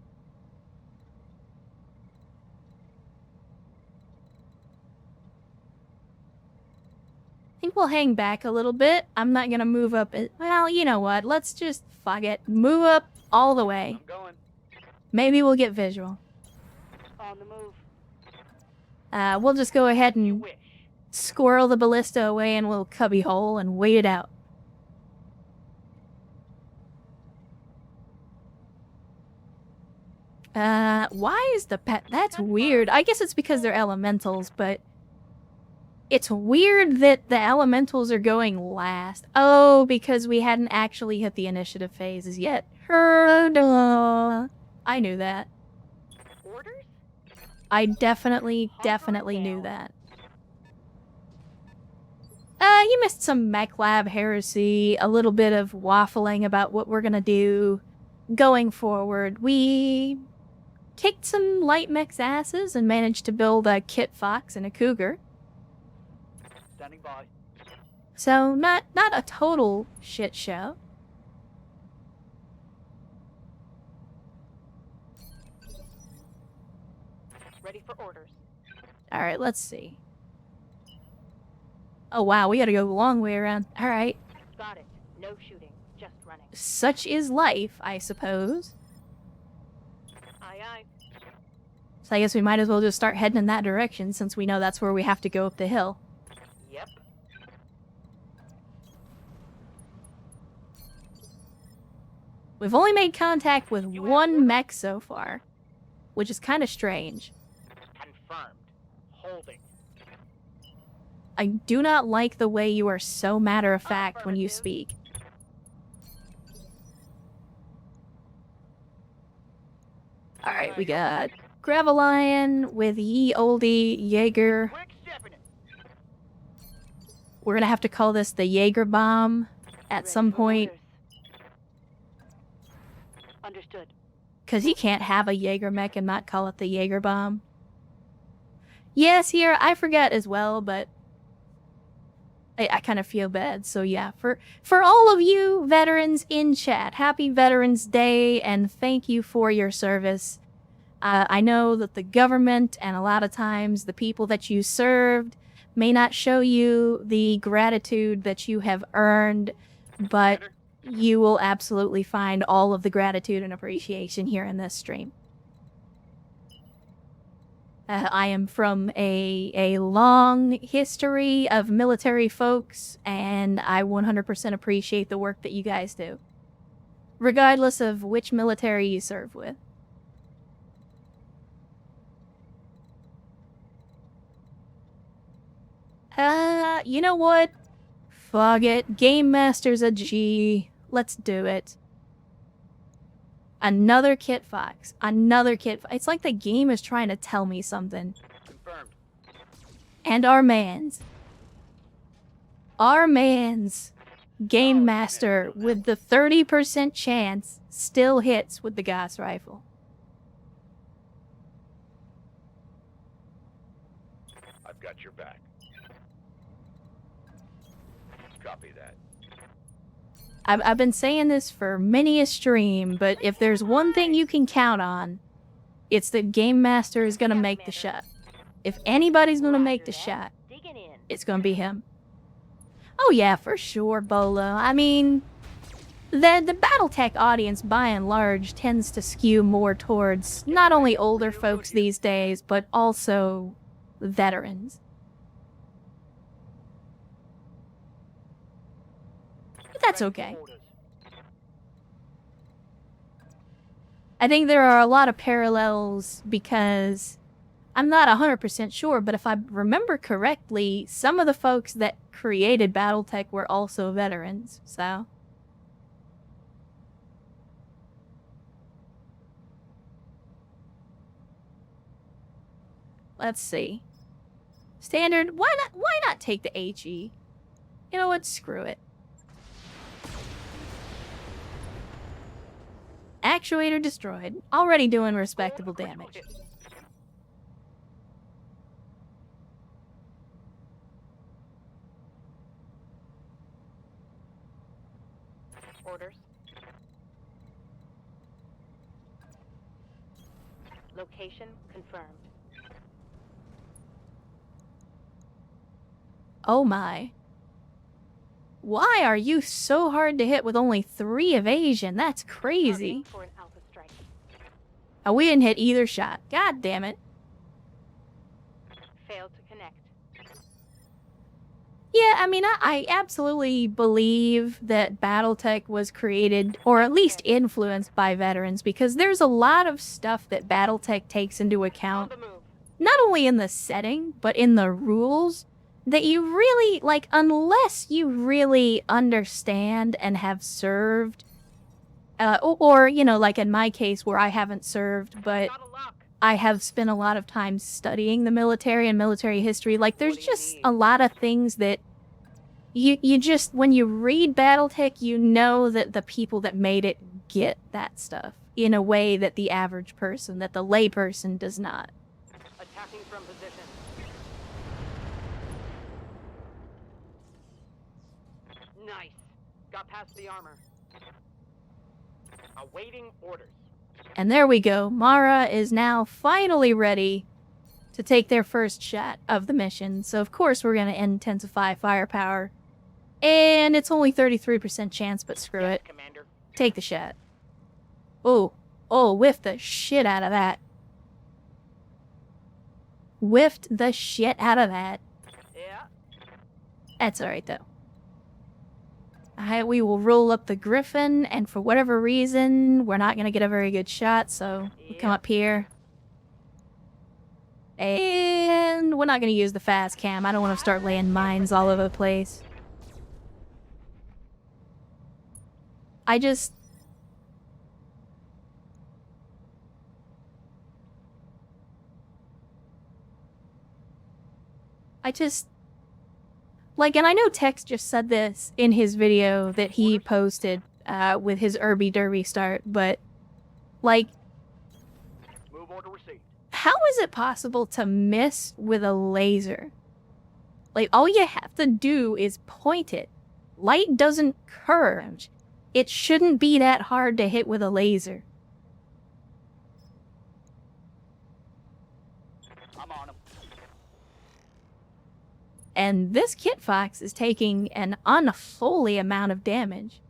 I think we'll hang back a little bit. I'm not gonna move up. Well, you know what? Let's just fuck it. Move up all the way. I'm going. Maybe we'll get visual. On the move. We'll just go ahead You and wish. squirrel the ballista away in a little cubby hole and wait it out. Why is the pet? That's weird. I guess it's because they're elementals, but it's weird that the elementals are going last. Oh, because we hadn't actually hit the initiative phases yet. I knew that. Orders? I definitely knew that. You missed some mech lab heresy, a little bit of waffling about what we're gonna do going forward. We kicked some light mech's asses and managed to build a Kit Fox and a Cougar. Standing by. So, not a total shit show. Ready for orders. Alright, let's see. Oh wow, we gotta go a long way around. Alright. Got it. No shooting. Just running. Such is life, I suppose. Aye, aye. So I guess we might as well just start heading in that direction since we know that's where we have to go up the hill. Yep. We've only made contact with one mech so far, which is kind of strange. Confirmed. Holding. I do not like the way you are so matter-of-fact when you speak. Alright, we got Gravelion with Ye Olde Jaeger. Quick stepping it. We're gonna have to call this the Jaeger Bomb at Ready some for point, orders. Understood. because you can't have a Jaeger mech and not call it the Jaeger Bomb. Yes, here, I forget as well, but I kind of feel bad. So yeah, for all of you veterans in chat, happy Veterans Day, and thank you for your service. I know that the government and a lot of times the people that you served may not show you the gratitude that you have earned, but you will absolutely find all of the gratitude and appreciation here in this stream. I am from a long history of military folks, and I 100% appreciate the work that you guys do, regardless of which military you serve with. You know what? Fuck it. Game Master's a G. Let's do it. Another Kit Fox. Another Kit Fox. It's like the game is trying to tell me something. Confirmed. And our mans. Our mans. Game Master with the 30% chance still hits with the Gauss rifle. I've got your back. Copy that. I've been saying this for many a stream, but if there's one thing you can count on, it's that Game Master is gonna make the shot. If anybody's gonna make the shot, Digging in. it's gonna be him. Oh yeah, for sure, Bolo. I mean, the BattleTech audience, by and large, tends to skew more towards not only older folks these days, but also veterans. But that's okay. Orders. I think there are a lot of parallels because I'm not 100% sure, but if I remember correctly, some of the folks that created BattleTech were also veterans, so... Let's see. Standard, why not take the HE? You know what, screw it. Actuator destroyed. Already doing respectable damage. Orders. Location confirmed. Oh my. Why are you so hard to hit with only 3 evasion? That's crazy. Targeting for an alpha strike. Oh, we didn't hit either shot. God damn it. Failed to connect. Yeah, I mean, I absolutely believe that BattleTech was created, or at least influenced by veterans, because there's a lot of stuff that BattleTech takes into On account, the move. not only in the setting, but in the rules, that you really, like, unless you really understand and have served, or, you know, like in my case where I haven't served, but Got a lock. I have spent a lot of time studying the military and military history. Like, there's What do you just need? a lot of things that you just, when you read BattleTech, you know that the people that made it get that stuff in a way that the average person, that the lay person does not. Attacking from position. Nice. Got past the armor. Awaiting orders. And there we go. Mara is now finally ready to take their first shot of the mission. So, of course, we're going to intensify firepower. And it's only 33% chance, but screw Yes, it. Commander. Take the shot. Oh, whiffed the shit out of that. Whiffed the shit out of that. Yeah. That's alright, though. Alright, we will roll up the Griffin, and for whatever reason, we're not gonna get a very good shot, so we'll come Yeah. up here. And we're not gonna use the fast cam. I don't want to start laying mines all over the place. I just... Like, and I know Tex just said this in his video that he posted with his Irby Derby start, but, like, Move order received. how is it possible to miss with a laser? Like, all you have to do is point it. Light doesn't curve. It shouldn't be that hard to hit with a laser. I'm on him. And this Kit Fox is taking an unholy amount of damage.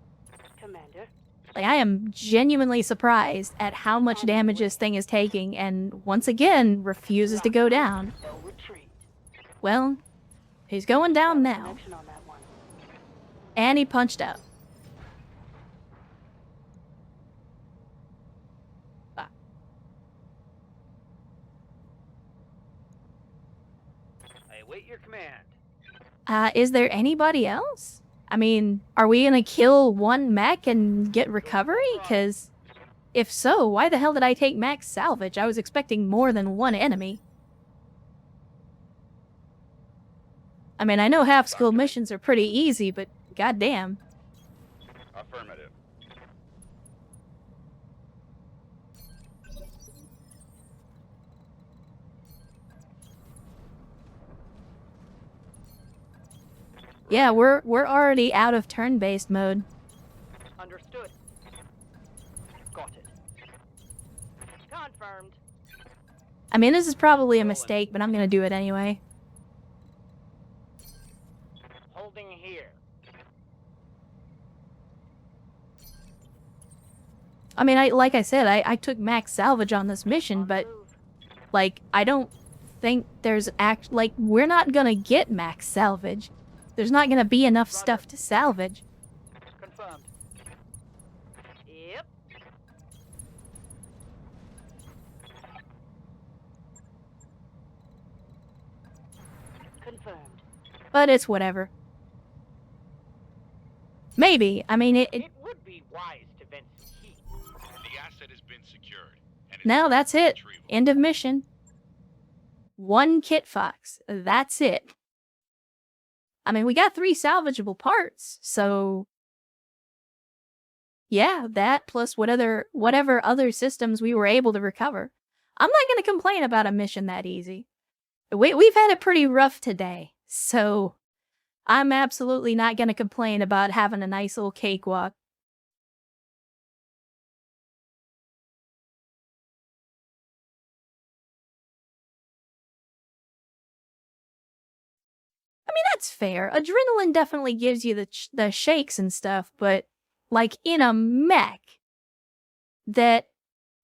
Commander. Like, I am genuinely surprised at how much damage this thing is taking, and once again, refuses to go down. No retreat. Well, he's going down now. Connection on that one. And he punched out. Ah. I await your command. Is there anybody else? I mean, are we gonna kill one mech and get recovery? Because if so, why the hell did I take max salvage? I was expecting more than one enemy. I mean, I know half-school missions are pretty easy, but goddamn. Affirmative. Yeah, we're already out of turn-based mode. I mean, this is probably a mistake, but I'm gonna do it anyway. Holding here. I mean, like I said, I took max salvage on this mission, but, like, I don't think there's like, we're not gonna get max salvage. There's not gonna be enough stuff to salvage. Confirmed. Yep. Confirmed. But it's whatever. Maybe. I mean, it would be wise to vent some heat. The asset has been secured. And now that's it. retrieval. End of mission. 1 kit fox. That's it. I mean, we got 3 salvageable parts, so yeah, that plus whatever other systems we were able to recover. I'm not going to complain about a mission that easy. We've had it pretty rough today, so I'm absolutely not going to complain about having a nice little cakewalk. I mean, that's fair. Adrenaline definitely gives you the shakes and stuff, but, like, in a mech, that,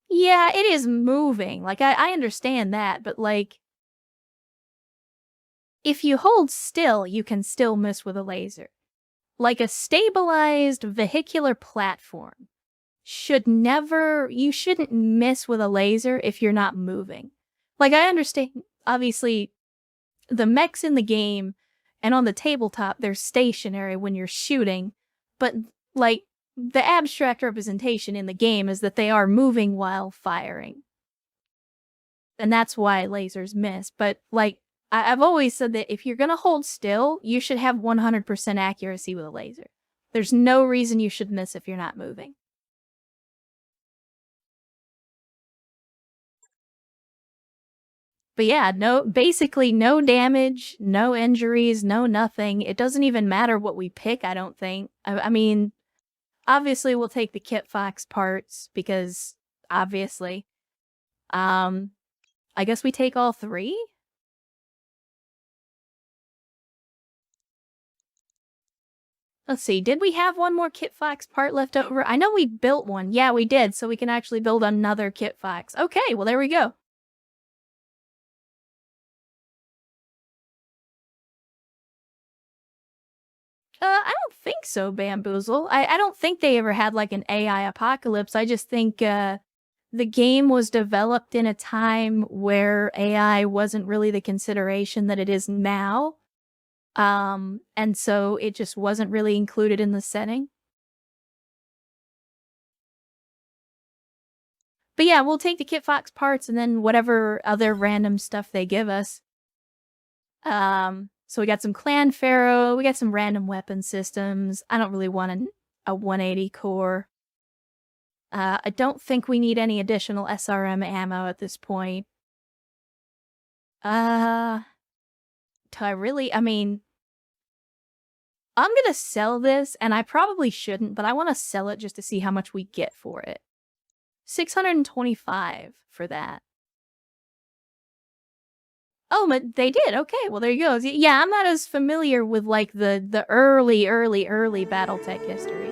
yeah, it is moving. Like, I understand that, but, like, if you hold still, you can still miss with a laser. Like, a stabilized vehicular platform you shouldn't miss with a laser if you're not moving. Like, I understand, obviously, the mechs in the game and on the tabletop, they're stationary when you're shooting, but, like, the abstract representation in the game is that they are moving while firing. And that's why lasers miss. But, like, I've always said that if you're gonna hold still, you should have 100% accuracy with a laser. There's no reason you should miss if you're not moving. But yeah, basically no damage, no injuries, no nothing. It doesn't even matter what we pick, I don't think. I mean, obviously we'll take the Kit Fox parts, because, obviously. I guess we take all 3? Let's see, did we have one more Kit Fox part left over? I know we built one. Yeah, we did, so we can actually build another Kit Fox. Okay, well there we go. I don't think so, Bamboozle. I don't think they ever had, like, an AI apocalypse. I just think, the game was developed in a time where AI wasn't really the consideration that it is now. And so it just wasn't really included in the setting. But yeah, we'll take the Kit Fox parts and then whatever other random stuff they give us. So we got some Clan Pharaoh, we got some random weapon systems. I don't really want a 180 core. I don't think we need any additional SRM ammo at this point. Do I really? I mean, I'm gonna sell this, and I probably shouldn't, but I want to sell it just to see how much we get for it. 625 for that. Oh, but they did. Okay, well there you go. Yeah, I'm not as familiar with, like, the early BattleTech history.